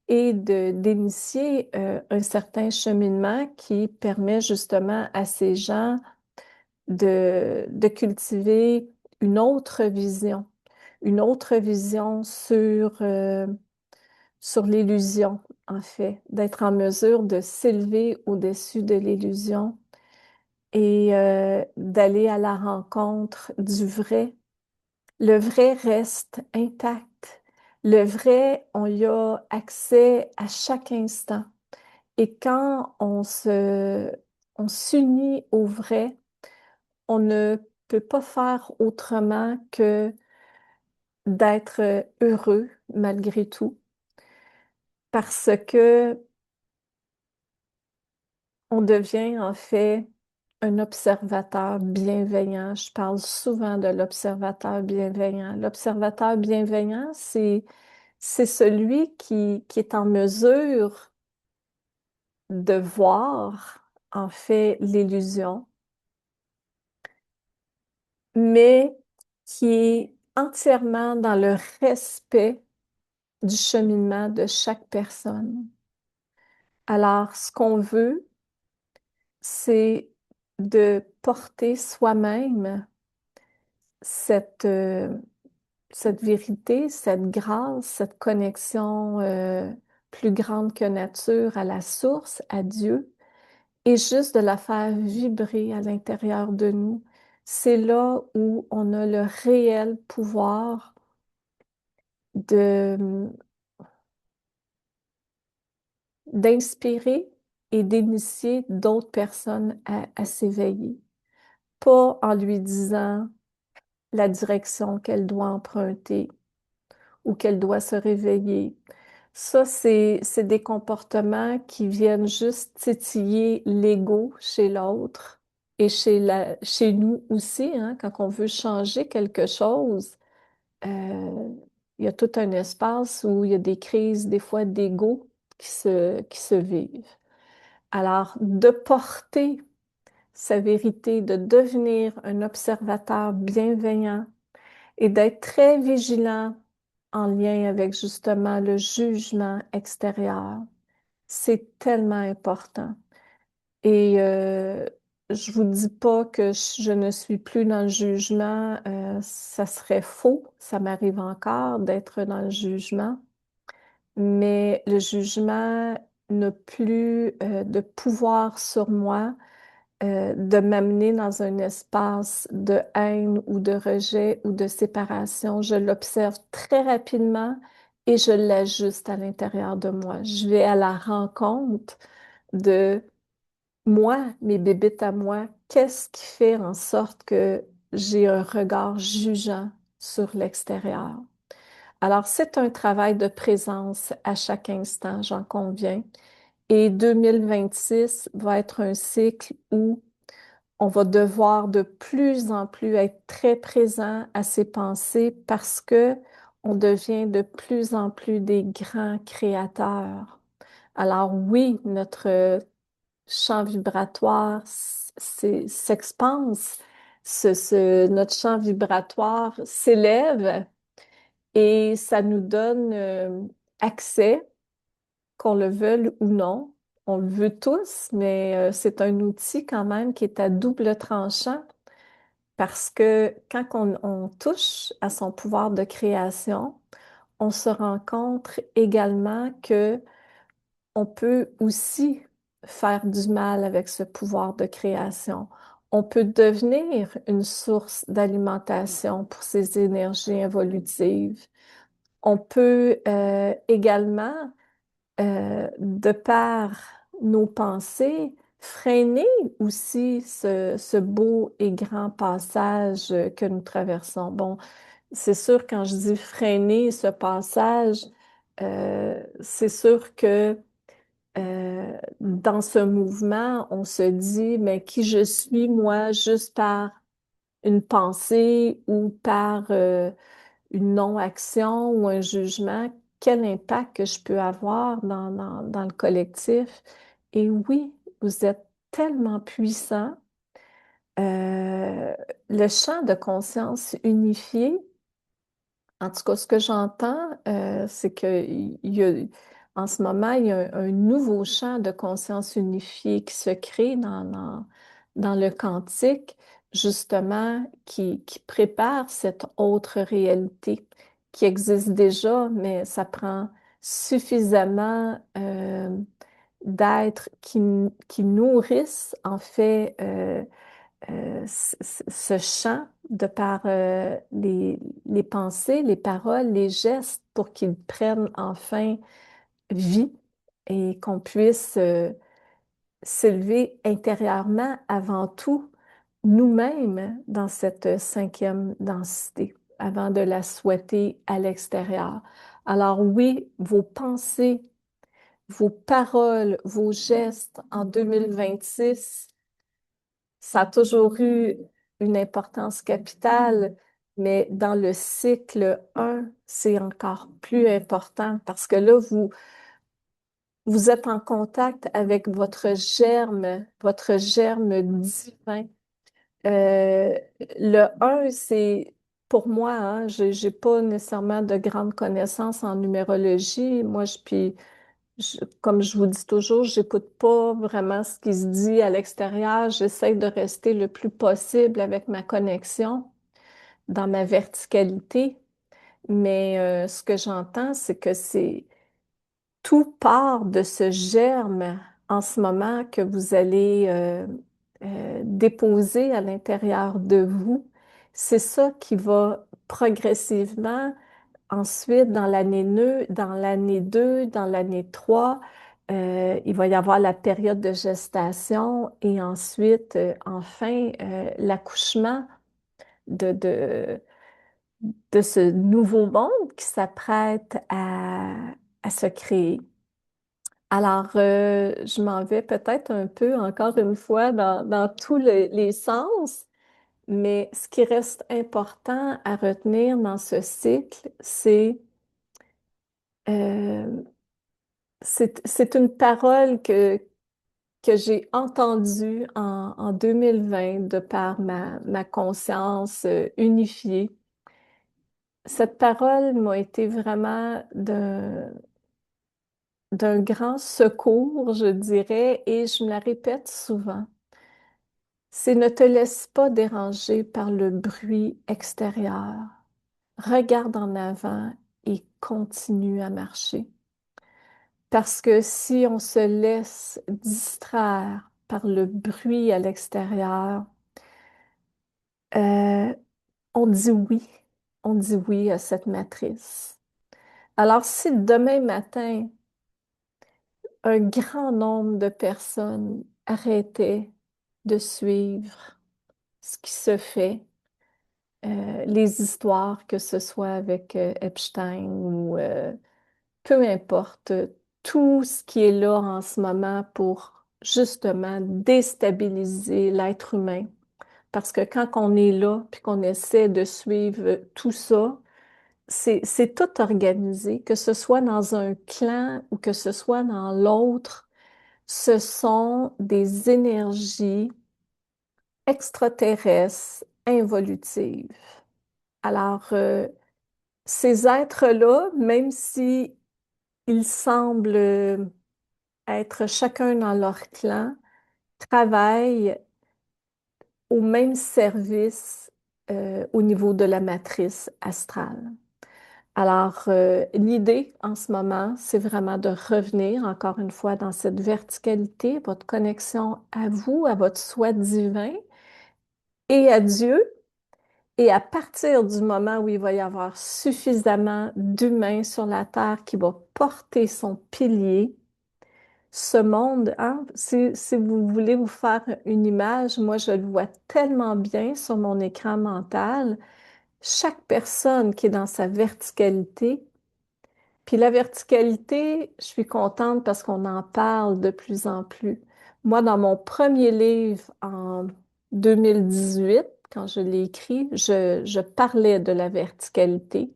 et d'initier un certain cheminement qui permet justement à ces gens de cultiver une autre vision sur l'illusion, en fait, d'être en mesure de s'élever au-dessus de l'illusion et d'aller à la rencontre du vrai. Le vrai reste intact. Le vrai, on y a accès à chaque instant. Et quand on s'unit au vrai, on ne peut pas faire autrement que d'être heureux malgré tout, parce que on devient en fait un observateur bienveillant. Je parle souvent de l'observateur bienveillant. L'observateur bienveillant, c'est celui qui est en mesure de voir en fait l'illusion, mais qui est entièrement dans le respect du cheminement de chaque personne. Alors, ce qu'on veut, c'est de porter soi-même cette, cette vérité, cette grâce, cette connexion plus grande que nature à la source, à Dieu, et juste de la faire vibrer à l'intérieur de nous. C'est là où on a le réel pouvoir de, d'inspirer et d'initier d'autres personnes à s'éveiller. Pas en lui disant la direction qu'elle doit emprunter ou qu'elle doit se réveiller. Ça, c'est des comportements qui viennent juste titiller l'ego chez l'autre et chez nous aussi, hein, quand on veut changer quelque chose, euh, il y a tout un espace où il y a des crises, des fois d'ego qui se vivent. Alors, de porter sa vérité, de devenir un observateur bienveillant et d'être très vigilant en lien avec justement le jugement extérieur. C'est tellement important. Et je vous dis pas que je ne suis plus dans le jugement, ça serait faux. Ça m'arrive encore d'être dans le jugement, mais le jugement n'a plus de pouvoir sur moi de m'amener dans un espace de haine ou de rejet ou de séparation. Je l'observe très rapidement et je l'ajuste à l'intérieur de moi. Je vais à la rencontre de moi, mes bébites à moi. Qu'est-ce qui fait en sorte que j'ai un regard jugeant sur l'extérieur? Alors, c'est un travail de présence à chaque instant, j'en conviens. Et 2026 va être un cycle où on va devoir de plus en plus être très présent à ses pensées parce que on devient de plus en plus des grands créateurs. Alors oui, notre champ vibratoire s'expanse, notre champ vibratoire s'élève et ça nous donne accès, qu'on le veuille ou non. On le veut tous, mais c'est un outil quand même qui est à double tranchant parce que quand on touche à son pouvoir de création, on se rend compte également que on peut aussi faire du mal avec ce pouvoir de création. On peut devenir une source d'alimentation pour ces énergies évolutives. On peut également, de par nos pensées, freiner aussi ce beau et grand passage que nous traversons. Bon, c'est sûr, quand je dis freiner ce passage, c'est sûr que dans ce mouvement, on se dit, mais qui je suis, moi, juste par une pensée ou par une non-action ou un jugement, quel impact que je peux avoir dans le collectif. Et oui, vous êtes tellement puissant. Euh, le champ de conscience unifié, en tout cas, ce que j'entends, c'est en ce moment, il y a un nouveau champ de conscience unifié qui se crée dans le quantique, justement, qui prépare cette autre réalité qui existe déjà, mais ça prend suffisamment d'êtres qui nourrissent, en fait, ce champ de par les pensées, les paroles, les gestes pour qu'ils prennent enfin vie et qu'on puisse s'élever intérieurement avant tout nous-mêmes dans cette cinquième densité avant de la souhaiter à l'extérieur. Alors oui, vos pensées, vos paroles, vos gestes en 2026, ça a toujours eu une importance capitale, mais dans le cycle 1, c'est encore plus important parce que là, vous êtes en contact avec votre germe divin. Euh, le 1, c'est pour moi, hein, j'ai pas nécessairement de grandes connaissances en numérologie. Moi, comme je vous dis toujours, j'écoute pas vraiment ce qui se dit à l'extérieur. J'essaie de rester le plus possible avec ma connexion dans ma verticalité. Mais ce que j'entends, c'est que tout part de ce germe en ce moment que vous allez déposer à l'intérieur de vous. C'est ça qui va progressivement. Ensuite, dans l'année 2, dans l'année 3, il va y avoir la période de gestation et ensuite, enfin, l'accouchement de, de, de ce nouveau monde qui s'apprête à se créer. Alors, je m'en vais peut-être un peu, encore une fois, dans tous les sens, mais ce qui reste important à retenir dans ce cycle, euh, c'est une parole que j'ai entendue en 2020 de par ma conscience unifiée. Cette parole m'a été vraiment d'un grand secours, je dirais, et je me la répète souvent. C'est ne te laisse pas déranger par le bruit extérieur. Regarde en avant et continue à marcher. Parce que si on se laisse distraire par le bruit à l'extérieur, euh, on dit oui. On dit oui à cette matrice. Alors, si demain matin, un grand nombre de personnes arrêtaient de suivre ce qui se fait, les histoires, que ce soit avec Epstein ou peu importe, tout ce qui est là en ce moment pour justement déstabiliser l'être humain. Parce que quand on est là, puis qu'on essaie de suivre tout ça, c'est tout organisé, que ce soit dans un clan ou que ce soit dans l'autre, ce sont des énergies extraterrestres involutives. Alors, ces êtres-là, même si ils semblent être chacun dans leur clan, travaillent au même service au niveau de la matrice astrale. Alors, l'idée en ce moment, c'est vraiment de revenir encore une fois dans cette verticalité, votre connexion à vous, à votre soi divin et à Dieu. Et à partir du moment où il va y avoir suffisamment d'humains sur la Terre qui va porter son pilier, ce monde, hein, si vous voulez vous faire une image, moi je le vois tellement bien sur mon écran mental. Chaque personne qui est dans sa verticalité, puis la verticalité, je suis contente parce qu'on en parle de plus en plus. Moi, dans mon premier livre en 2018, quand je l'ai écrit, je parlais de la verticalité.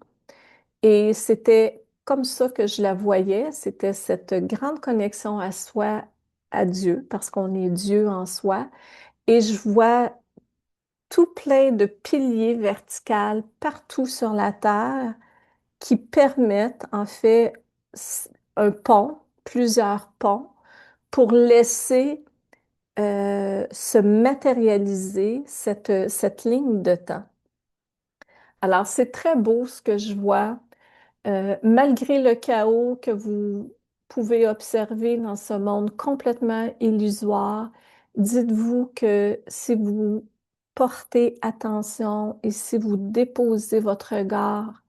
Et c'était comme ça que je la voyais. C'était cette grande connexion à soi, à Dieu, parce qu'on est Dieu en soi. Et je vois tout plein de piliers verticaux partout sur la terre qui permettent en fait un pont, plusieurs ponts, pour laisser se matérialiser cette ligne de temps. Alors, c'est très beau ce que je vois. Malgré le chaos que vous pouvez observer dans ce monde complètement illusoire, dites-vous que si vous portez attention et si vous déposez votre regard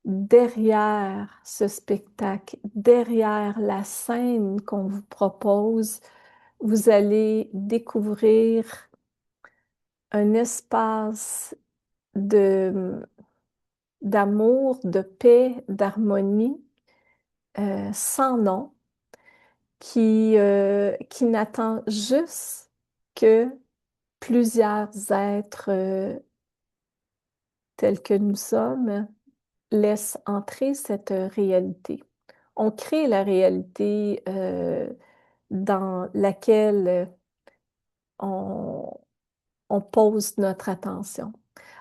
derrière ce spectacle, derrière la scène qu'on vous propose, vous allez découvrir un espace de, d'amour, de paix, d'harmonie sans nom qui n'attend juste que plusieurs êtres tels que nous sommes laissent entrer cette réalité. On crée la réalité dans laquelle on, on pose notre attention.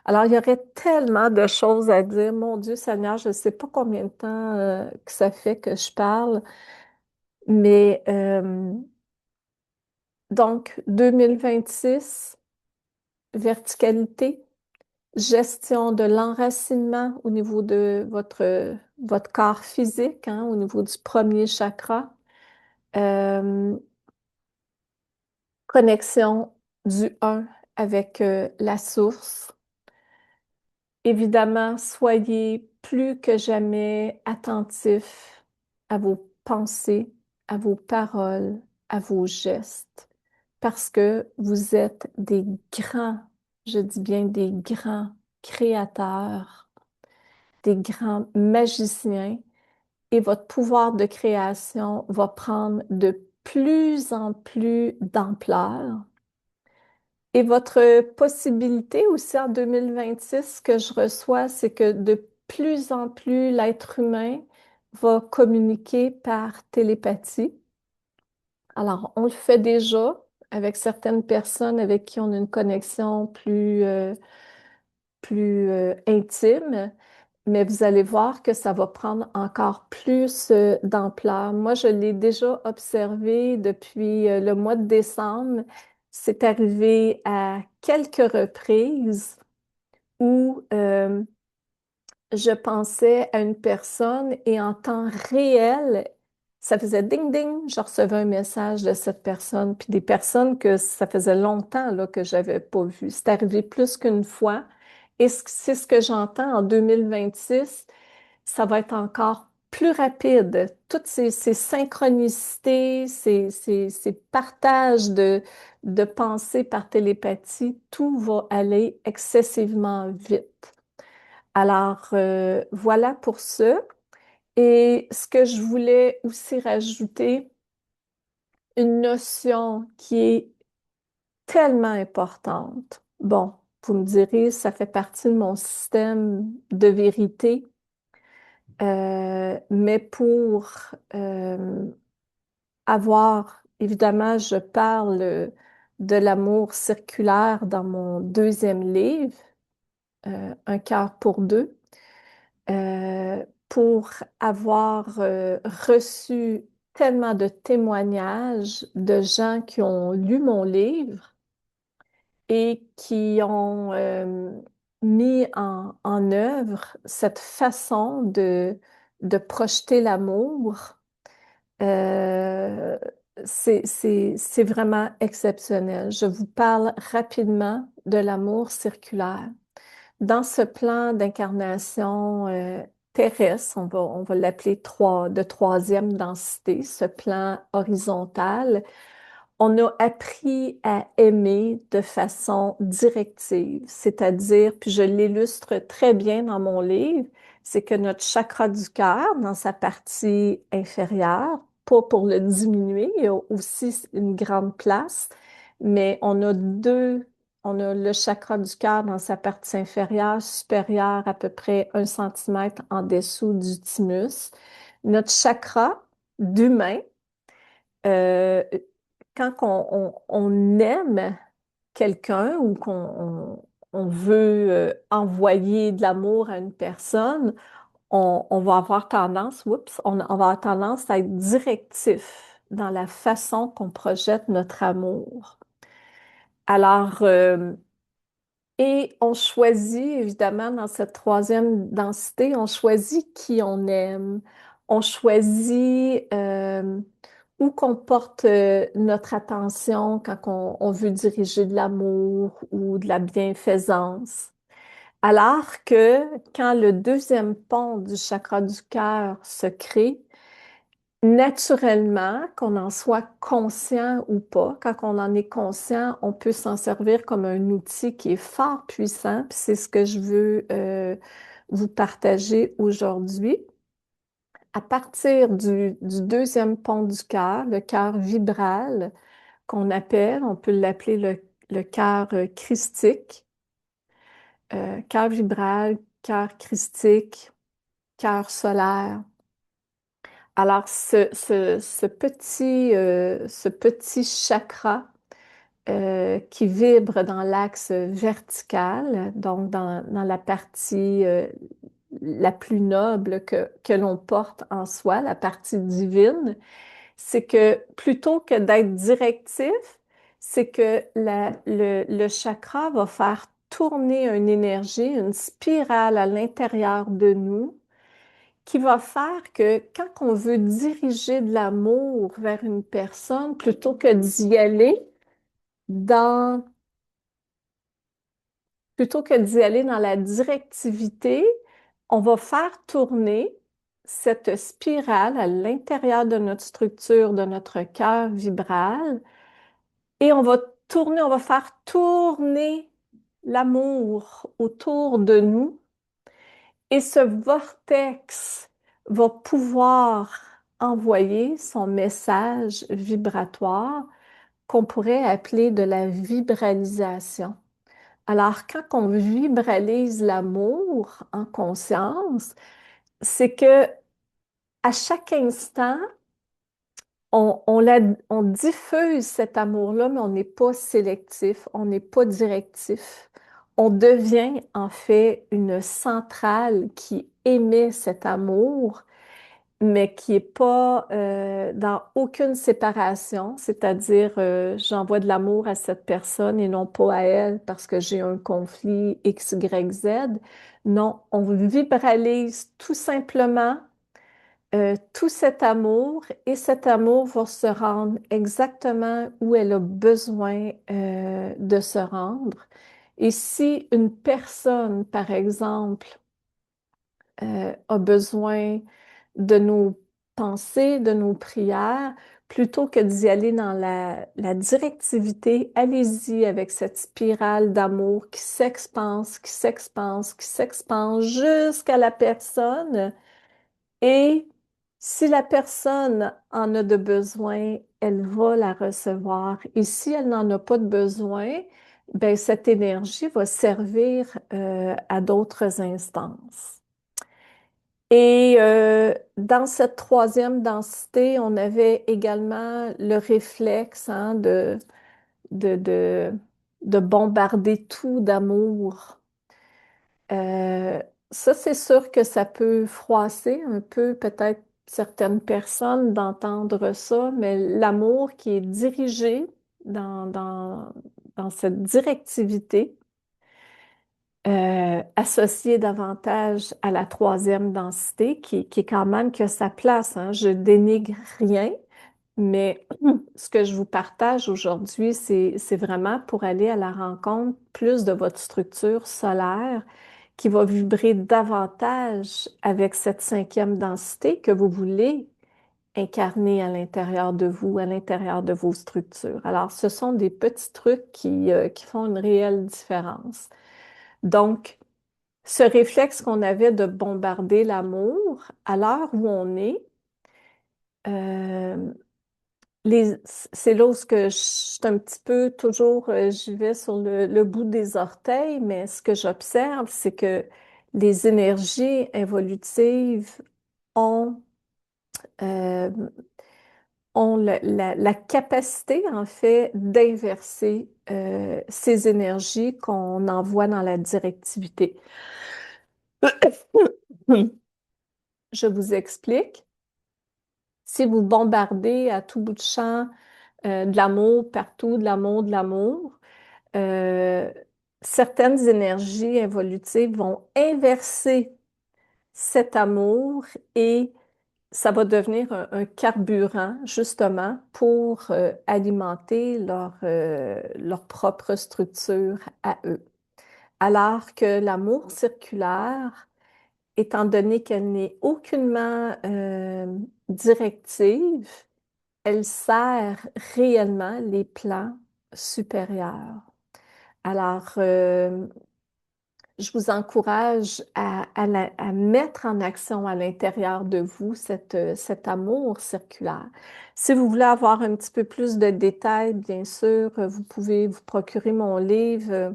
Alors, il y aurait tellement de choses à dire. Mon Dieu Seigneur, je ne sais pas combien de temps que ça fait que je parle, mais donc 2026, verticalité, gestion de l'enracinement au niveau de votre corps physique, hein, au niveau du premier chakra. Euh, Connexion du un avec la source. Évidemment, soyez plus que jamais attentifs à vos pensées, à vos paroles, à vos gestes, parce que vous êtes des grands, je dis bien des grands créateurs, des grands magiciens, et votre pouvoir de création va prendre de plus en plus d'ampleur. Et votre possibilité aussi en 2026 que je reçois, c'est que de plus en plus l'être humain va communiquer par télépathie. Alors, on le fait déjà avec certaines personnes avec qui on a une connexion plus intime, mais vous allez voir que ça va prendre encore plus d'ampleur. Moi, je l'ai déjà observé depuis le mois de décembre. C'est arrivé à quelques reprises où je pensais à une personne et en temps réel, ça faisait ding ding, je recevais un message de cette personne, puis des personnes que ça faisait longtemps là, que j'avais pas vues. C'est arrivé plus qu'une fois. Et c'est ce que j'entends en 2026, ça va être encore plus rapide. Toutes ces synchronicités, ces partages de pensées par télépathie, tout va aller excessivement vite. Alors, voilà pour ça. Et ce que je voulais aussi rajouter, une notion qui est tellement importante. Bon, vous me direz, ça fait partie de mon système de vérité, mais pour avoir, évidemment, je parle de l'amour circulaire dans mon deuxième livre, Un cœur pour deux. Pour avoir reçu tellement de témoignages de gens qui ont lu mon livre et qui ont mis en œuvre cette façon de projeter l'amour. Euh, c'est vraiment exceptionnel. Je vous parle rapidement de l'amour circulaire. Dans ce plan d'incarnation, terrestre, on va l'appeler de troisième densité, ce plan horizontal, on a appris à aimer de façon directive, c'est-à-dire, puis je l'illustre très bien dans mon livre, c'est que notre chakra du cœur, dans sa partie inférieure, pas pour le diminuer, il y a aussi une grande place, mais on a le chakra du cœur dans sa partie inférieure, supérieure à peu près 1 centimètre en dessous du thymus. Notre chakra d'humain, euh, quand on aime quelqu'un ou on veut envoyer de l'amour à une personne, on va avoir tendance, on va avoir tendance à être directif dans la façon qu'on projette notre amour. Alors, et on choisit, évidemment, dans cette troisième densité, on choisit qui on aime. On choisit où qu'on porte notre attention quand on veut diriger de l'amour ou de la bienfaisance. Alors que quand le deuxième pont du chakra du cœur se crée, naturellement, qu'on en soit conscient ou pas, quand on en est conscient, on peut s'en servir comme un outil qui est fort puissant, puis c'est ce que je veux vous partager aujourd'hui. À partir du deuxième pont du cœur, le cœur vibral, qu'on appelle, on peut l'appeler le cœur christique, cœur vibral, cœur christique, cœur solaire. Alors, ce petit chakra qui vibre dans l'axe vertical, donc dans la partie la plus noble que l'on porte en soi, la partie divine, c'est que plutôt que d'être directif, c'est que le chakra va faire tourner une énergie, une spirale à l'intérieur de nous qui va faire que quand on veut diriger de l'amour vers une personne, dans, plutôt que d'y aller dans la directivité, on va faire tourner cette spirale à l'intérieur de notre structure, de notre cœur vibral, et on va faire tourner l'amour autour de nous. Et ce vortex va pouvoir envoyer son message vibratoire qu'on pourrait appeler de la vibralisation. Alors, quand on vibralise l'amour en conscience, c'est que à chaque instant, on diffuse cet amour-là, mais on n'est pas sélectif, on n'est pas directif. On devient en fait une centrale qui émet cet amour, mais qui n'est pas dans aucune séparation, c'est-à-dire j'envoie de l'amour à cette personne et non pas à elle parce que j'ai un conflit X, Y, Z. Non, on vibralise tout simplement tout cet amour et cet amour va se rendre exactement où elle a besoin de se rendre. Et si une personne, par exemple, a besoin de nos pensées, de nos prières, plutôt que d'y aller dans la directivité, allez-y avec cette spirale d'amour qui s'expanse, qui s'expanse, qui s'expanse jusqu'à la personne. Et si la personne en a de besoin, elle va la recevoir. Et si elle n'en a pas de besoin, ben, cette énergie va servir à d'autres instances. Et dans cette troisième densité, on avait également le réflexe hein, de, de, de bombarder tout d'amour. Euh, Ça, c'est sûr que ça peut froisser un peu peut-être certaines personnes d'entendre ça, mais l'amour qui est dirigé dans, dans, dans cette directivité, associé davantage à la troisième densité, qui est quand même que sa place, hein. Je dénigre rien, mais ce que je vous partage aujourd'hui, c'est vraiment pour aller à la rencontre plus de votre structure solaire qui va vibrer davantage avec cette cinquième densité que vous voulez incarner à l'intérieur de vous, à l'intérieur de vos structures. Alors, ce sont des petits trucs qui font une réelle différence. Donc, ce réflexe qu'on avait de bombarder l'amour, à l'heure où on est, euh, c'est là où je suis un petit peu toujours, j'y vais sur le bout des orteils, mais ce que j'observe, c'est que les énergies involutives ont, euh, ont la capacité, en fait, d'inverser ces énergies qu'on envoie dans la directivité. Je vous explique. Si vous bombardez à tout bout de champ de l'amour partout, de l'amour, euh, certaines énergies involutives vont inverser cet amour et ça va devenir un carburant justement pour alimenter leur propre structure à eux. Alors que l'amour circulaire, étant donné qu'elle n'est aucunement directive, elle sert réellement les plans supérieurs. Alors, je vous encourage à mettre en action à l'intérieur de vous cet amour circulaire. Si vous voulez avoir un petit peu plus de détails, bien sûr, vous pouvez vous procurer mon livre.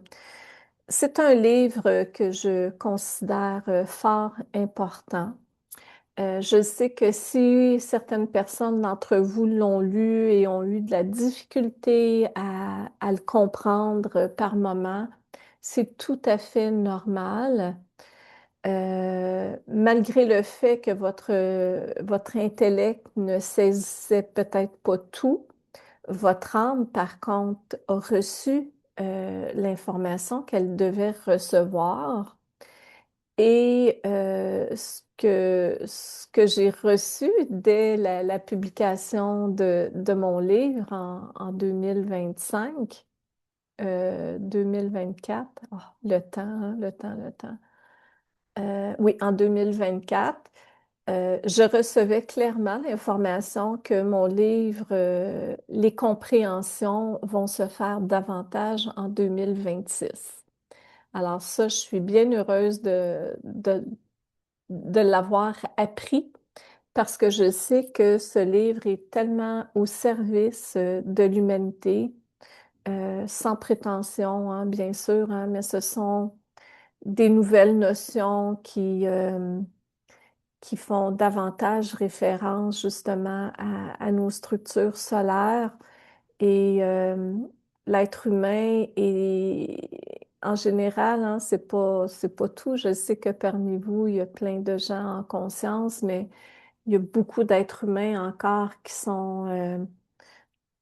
C'est un livre que je considère fort important. Je sais que si certaines personnes d'entre vous l'ont lu et ont eu de la difficulté à le comprendre par moment, c'est tout à fait normal. Malgré le fait que votre intellect ne saisissait peut-être pas tout, votre âme, par contre, a reçu l'information qu'elle devait recevoir. Et ce que j'ai reçu dès la publication de mon livre en 2025, 2024, oh, le temps, hein, le temps, le temps. Oui, en 2024, je recevais clairement l'information que mon livre, Les compréhensions vont se faire davantage en 2026. Alors ça, je suis bien heureuse de l'avoir appris parce que je sais que ce livre est tellement au service de l'humanité, sans prétention, hein, bien sûr, hein, mais ce sont des nouvelles notions qui font davantage référence justement à nos structures solaires et l'être humain est en général, hein, c'est pas tout. Je sais que parmi vous, il y a plein de gens en conscience, mais il y a beaucoup d'êtres humains encore qui sont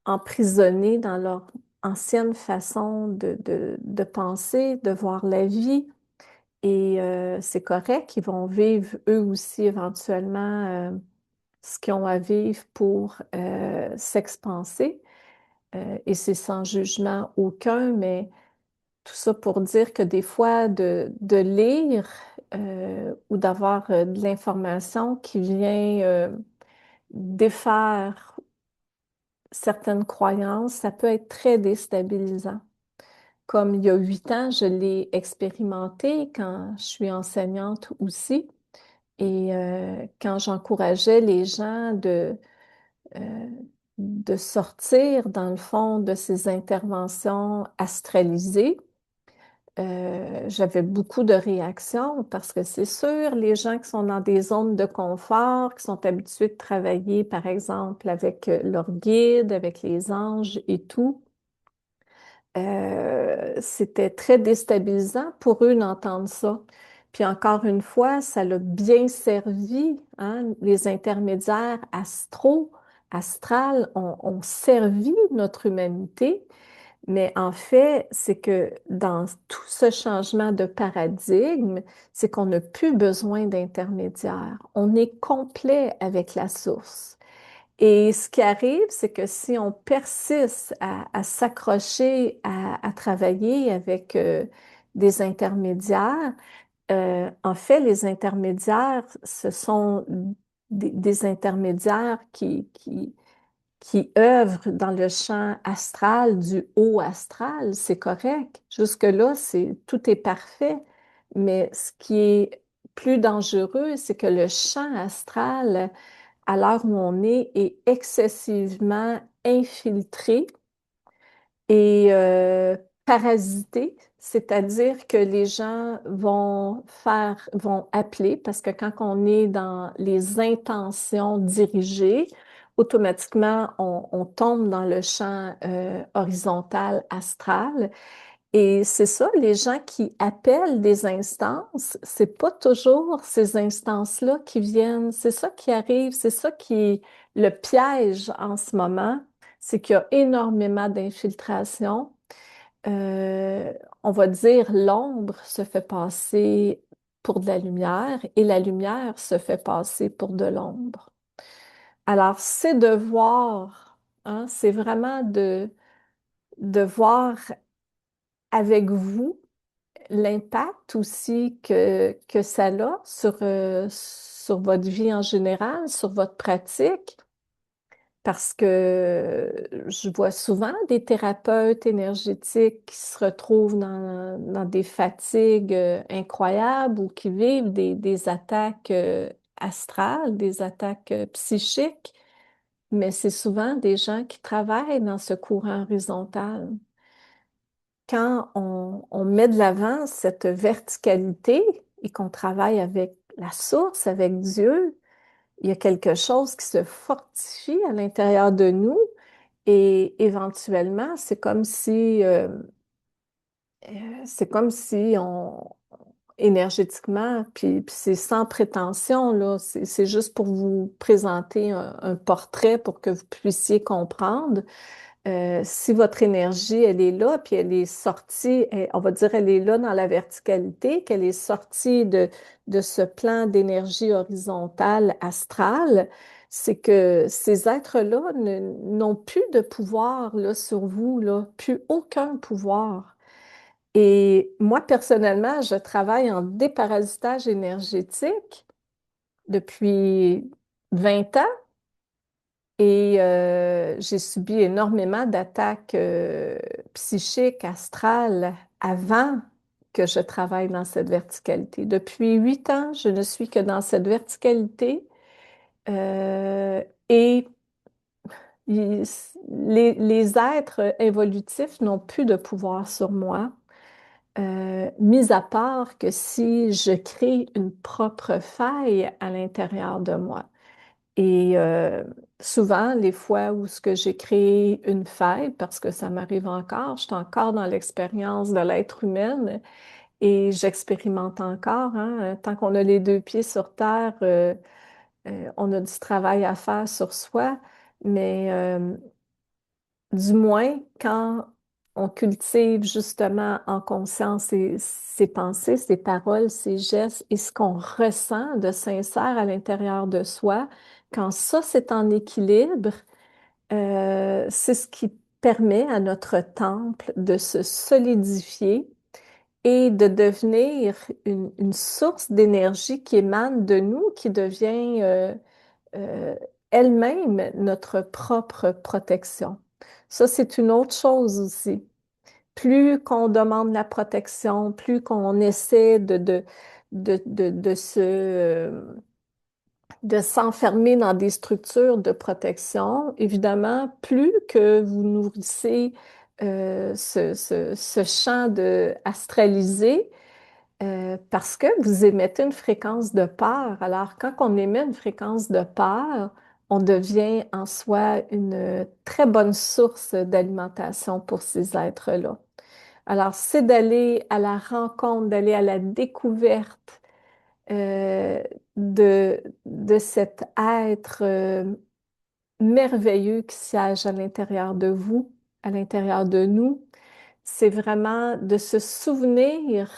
emprisonnés dans leur ancienne façon de penser, de voir la vie. Et c'est correct, ils vont vivre eux aussi éventuellement ce qu'ils ont à vivre pour s'expanser. Et c'est sans jugement aucun, mais tout ça pour dire que des fois, de lire ou d'avoir de l'information qui vient défaire certaines croyances, ça peut être très déstabilisant. Comme il y a 8 ans, je l'ai expérimenté quand je suis enseignante aussi et quand j'encourageais les gens euh, de sortir, dans le fond, de ces interventions astralisées. J'avais beaucoup de réactions parce que c'est sûr, les gens qui sont dans des zones de confort, qui sont habitués de travailler, par exemple, avec leur guide, avec les anges et tout, c'était très déstabilisant pour eux d'entendre ça. Puis encore une fois, ça l'a bien servi, hein, les intermédiaires astrales ont servi notre humanité, mais en fait, c'est que dans tout ce changement de paradigme, c'est qu'on n'a plus besoin d'intermédiaires. On est complet avec la source. Et ce qui arrive, c'est que si on persiste à s'accrocher à travailler avec des intermédiaires, En fait, les intermédiaires, ce sont des intermédiaires qui œuvrent dans le champ astral, du haut astral, c'est correct. Jusque-là, tout est parfait. Mais ce qui est plus dangereux, c'est que le champ astral, à l'heure où on est excessivement infiltré et parasité, c'est-à-dire que les gens vont appeler, parce que quand on est dans les intentions dirigées, automatiquement, on tombe dans le champ horizontal astral. Et c'est ça, les gens qui appellent des instances, c'est pas toujours ces instances-là qui viennent, c'est ça qui arrive, c'est ça qui est le piège en ce moment, c'est qu'il y a énormément d'infiltration. Euh, on va dire l'ombre se fait passer pour de la lumière et la lumière se fait passer pour de l'ombre. Alors, c'est de voir, hein, c'est vraiment de voir avec vous l'impact aussi que ça a sur votre vie en général, sur votre pratique, parce que je vois souvent des thérapeutes énergétiques qui se retrouvent dans des fatigues incroyables ou qui vivent des attaques astrales, des attaques psychiques, mais c'est souvent des gens qui travaillent dans ce courant horizontal. Quand on met de l'avant cette verticalité et qu'on travaille avec la source, avec Dieu, il y a quelque chose qui se fortifie à l'intérieur de nous et éventuellement, c'est comme si énergétiquement, puis c'est sans prétention, là, c'est juste pour vous présenter un portrait pour que vous puissiez comprendre. Si votre énergie, elle est là, puis elle est sortie, on va dire, elle est là dans la verticalité, qu'elle est sortie de ce plan d'énergie horizontale astrale, c'est que ces êtres-là n'ont plus de pouvoir là, sur vous, là, plus aucun pouvoir. Et moi, personnellement, je travaille en déparasitage énergétique depuis 20 ans. Et j'ai subi énormément d'attaques psychiques, astrales, avant que je travaille dans cette verticalité. Depuis 8 ans, je ne suis que dans cette verticalité. Et il- les êtres évolutifs n'ont plus de pouvoir sur moi, mis à part que si je crée une propre faille à l'intérieur de moi. Et souvent, les fois où ce que j'ai créé une faille, parce que ça m'arrive encore, je suis encore dans l'expérience de l'être humaine et j'expérimente encore, hein. Tant qu'on a les deux pieds sur terre, on a du travail à faire sur soi, mais du moins quand on cultive justement en conscience ses pensées, ses paroles, ses gestes et ce qu'on ressent de sincère à l'intérieur de soi, quand ça c'est en équilibre, c'est ce qui permet à notre temple de se solidifier et de devenir une source d'énergie qui émane de nous, qui devient euh, elle-même notre propre protection. Ça, c'est une autre chose aussi. Plus qu'on demande la protection, plus qu'on essaie de de s'enfermer dans des structures de protection, évidemment, plus que vous nourrissez ce champ de astralisé, parce que vous émettez une fréquence de peur. Alors, quand on émet une fréquence de peur, on devient en soi une très bonne source d'alimentation pour ces êtres-là. Alors, c'est d'aller à la rencontre, d'aller à la découverte euh, de cet être merveilleux qui siège à l'intérieur de vous, à l'intérieur de nous. C'est vraiment de se souvenir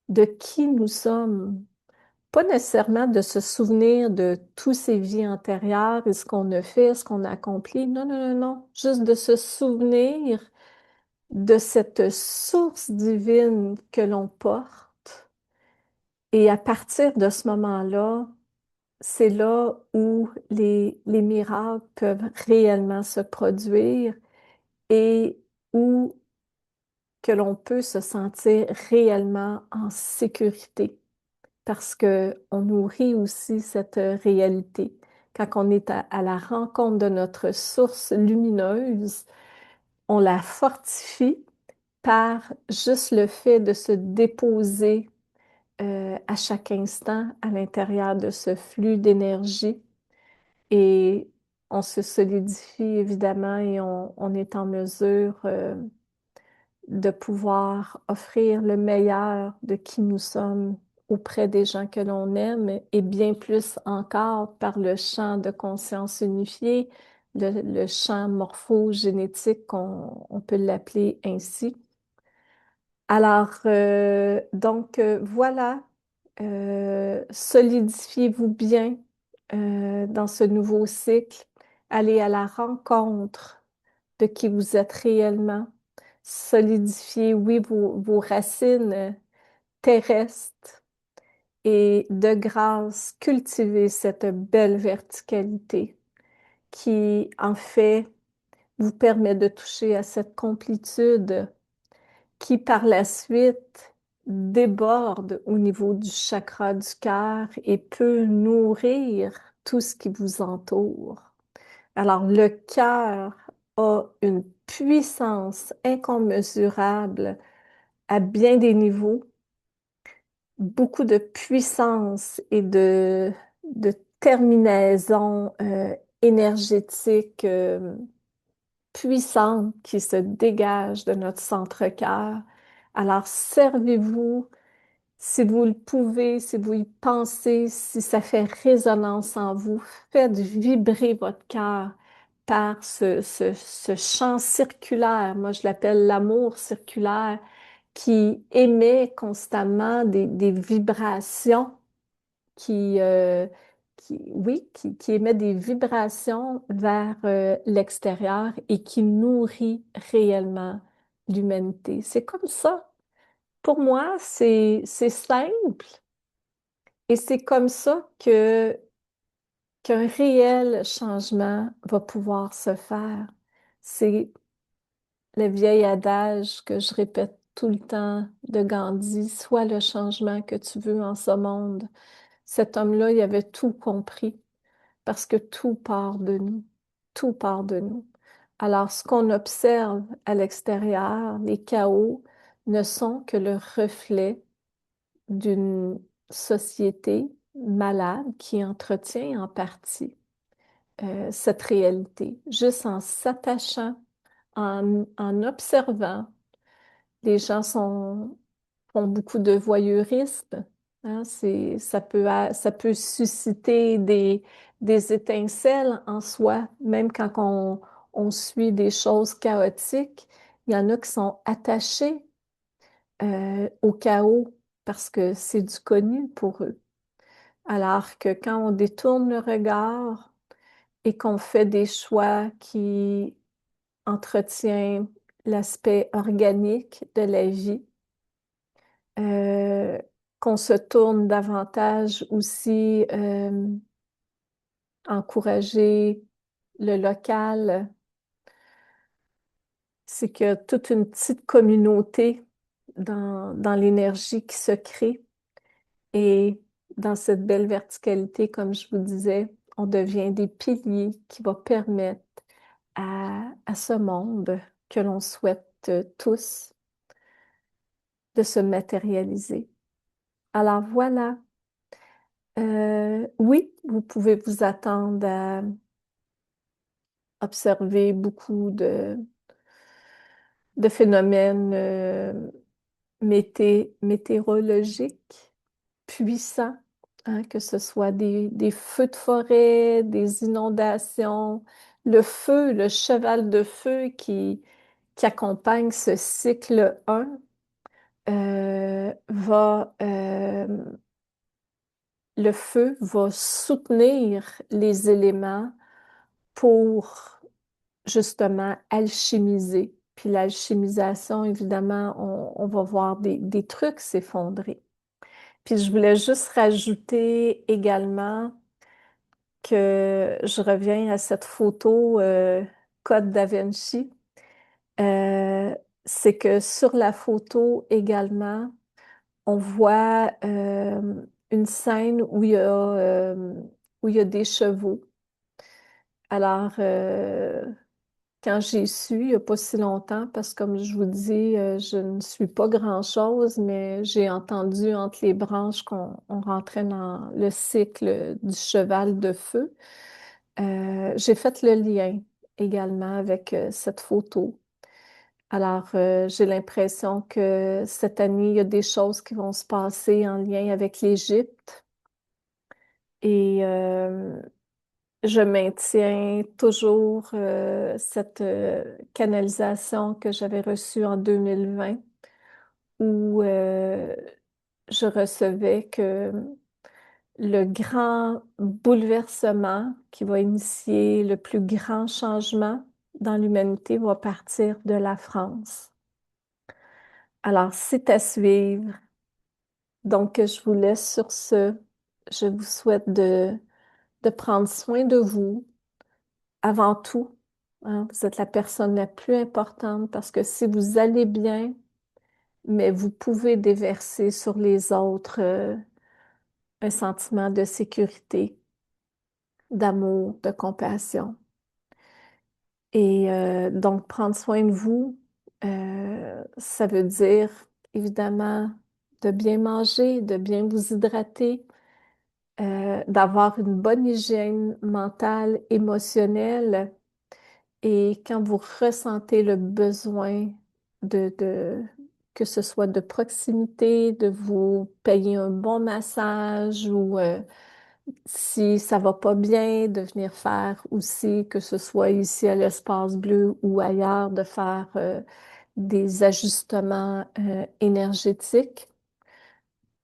de qui nous sommes. Pas nécessairement de se souvenir de toutes ces vies antérieures et ce qu'on a fait, ce qu'on a accompli. Non, non, non, non. Juste de se souvenir de cette source divine que l'on porte Et à partir de ce moment-là, c'est là où les miracles peuvent réellement se produire et où que l'on peut se sentir réellement en sécurité parce que on nourrit aussi cette réalité. Quand on est à la rencontre de notre source lumineuse, on la fortifie par juste le fait de se déposer à chaque instant à l'intérieur de ce flux d'énergie et on se solidifie évidemment et on est en mesure de pouvoir offrir le meilleur de qui nous sommes auprès des gens que l'on aime et bien plus encore par le champ de conscience unifié, le champ morphogénétique, on peut l'appeler ainsi. Alors, voilà, solidifiez-vous bien dans ce nouveau cycle. Allez à la rencontre de qui vous êtes réellement. Solidifiez, oui, vos racines terrestres et de grâce, cultivez cette belle verticalité qui, en fait, vous permet de toucher à cette complétude qui par la suite déborde au niveau du chakra du cœur et peut nourrir tout ce qui vous entoure. Alors, le cœur a une puissance incommensurable à bien des niveaux, beaucoup de puissance et de terminaison énergétique puissante qui se dégage de notre centre-cœur. Alors, servez-vous si vous le pouvez, si vous y pensez, si ça fait résonance en vous, faites vibrer votre cœur par ce champ circulaire. Moi, je l'appelle l'amour circulaire qui émet constamment des vibrations qui, oui, qui émet des vibrations vers l'extérieur et qui nourrit réellement l'humanité. C'est comme ça. Pour moi, c'est simple et c'est comme ça qu'un réel changement va pouvoir se faire. C'est le vieil adage que je répète tout le temps de Gandhi, sois le changement que tu veux en ce monde. Cet homme-là, il avait tout compris parce que tout part de nous. Tout part de nous. Alors, ce qu'on observe à l'extérieur, les chaos, ne sont que le reflet d'une société malade qui entretient en partie cette réalité, juste en s'attachant, en observant. Les gens font beaucoup de voyeurisme. Hein, ça peut susciter des étincelles en soi, même quand on suit des choses chaotiques. Il y en a qui sont attachés au chaos parce que c'est du connu pour eux. Alors que quand on détourne le regard et qu'on fait des choix qui entretiennent l'aspect organique de la vie, euh, qu'on se tourne davantage aussi encourager le local, c'est que toute une petite communauté dans l'énergie qui se crée. Et dans cette belle verticalité, comme je vous disais, on devient des piliers qui vont permettre à ce monde que l'on souhaite tous de se matérialiser. Alors voilà, oui, vous pouvez vous attendre à observer beaucoup de phénomènes météorologiques puissants, hein, que ce soit des feux de forêt, des inondations, le feu, le cheval de feu qui accompagne ce cycle 1 le feu va soutenir les éléments pour justement alchimiser. Puis l'alchimisation, évidemment, on va voir des trucs s'effondrer. Puis je voulais juste rajouter également que je reviens à cette photo Code Da Vinci. Euh, c'est que sur la photo également, on voit une scène où il y a des chevaux. Alors, quand j'ai su, il n'y a pas si longtemps, parce que comme je vous dis, je ne suis pas grand-chose, mais j'ai entendu entre les branches qu'on rentrait dans le cycle du cheval de feu. J'ai fait le lien également avec cette photo. Alors, j'ai l'impression que cette année, il y a des choses qui vont se passer en lien avec l'Égypte. Et je maintiens toujours cette canalisation que j'avais reçue en 2020 où je recevais que le grand bouleversement qui va initier le plus grand changement dans l'humanité va partir de la France. Alors, c'est à suivre. Donc, je vous laisse sur ce. Je vous souhaite de prendre soin de vous avant tout. Hein. Vous êtes la personne la plus importante parce que si vous allez bien, mais vous pouvez déverser sur les autres un sentiment de sécurité, d'amour, de compassion. Et donc, prendre soin de vous, ça veut dire évidemment de bien manger, de bien vous hydrater, d'avoir une bonne hygiène mentale, émotionnelle. Et quand vous ressentez le besoin que ce soit de proximité, de vous payer un bon massage ou si ça va pas bien, de venir faire aussi, que ce soit ici à l'Espace Bleu ou ailleurs, de faire des ajustements énergétiques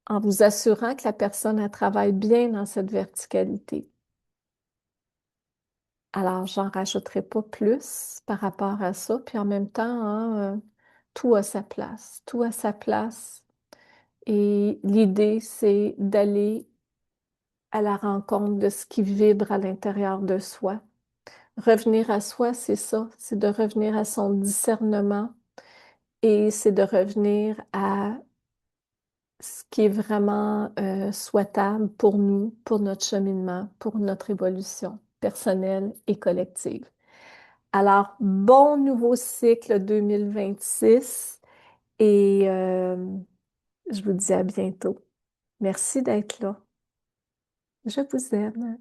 en vous assurant que la personne elle travaille bien dans cette verticalité. Alors, j'en rajouterai pas plus par rapport à ça. Puis en même temps, hein, tout a sa place. Tout a sa place. Et l'idée, c'est d'aller à la rencontre de ce qui vibre à l'intérieur de soi. Revenir à soi, c'est ça. C'est de revenir à son discernement et c'est de revenir à ce qui est vraiment souhaitable pour nous, pour notre cheminement, pour notre évolution personnelle et collective. Alors, bon nouveau cycle 2026 et je vous dis à bientôt. Merci d'être là. Je vous aime.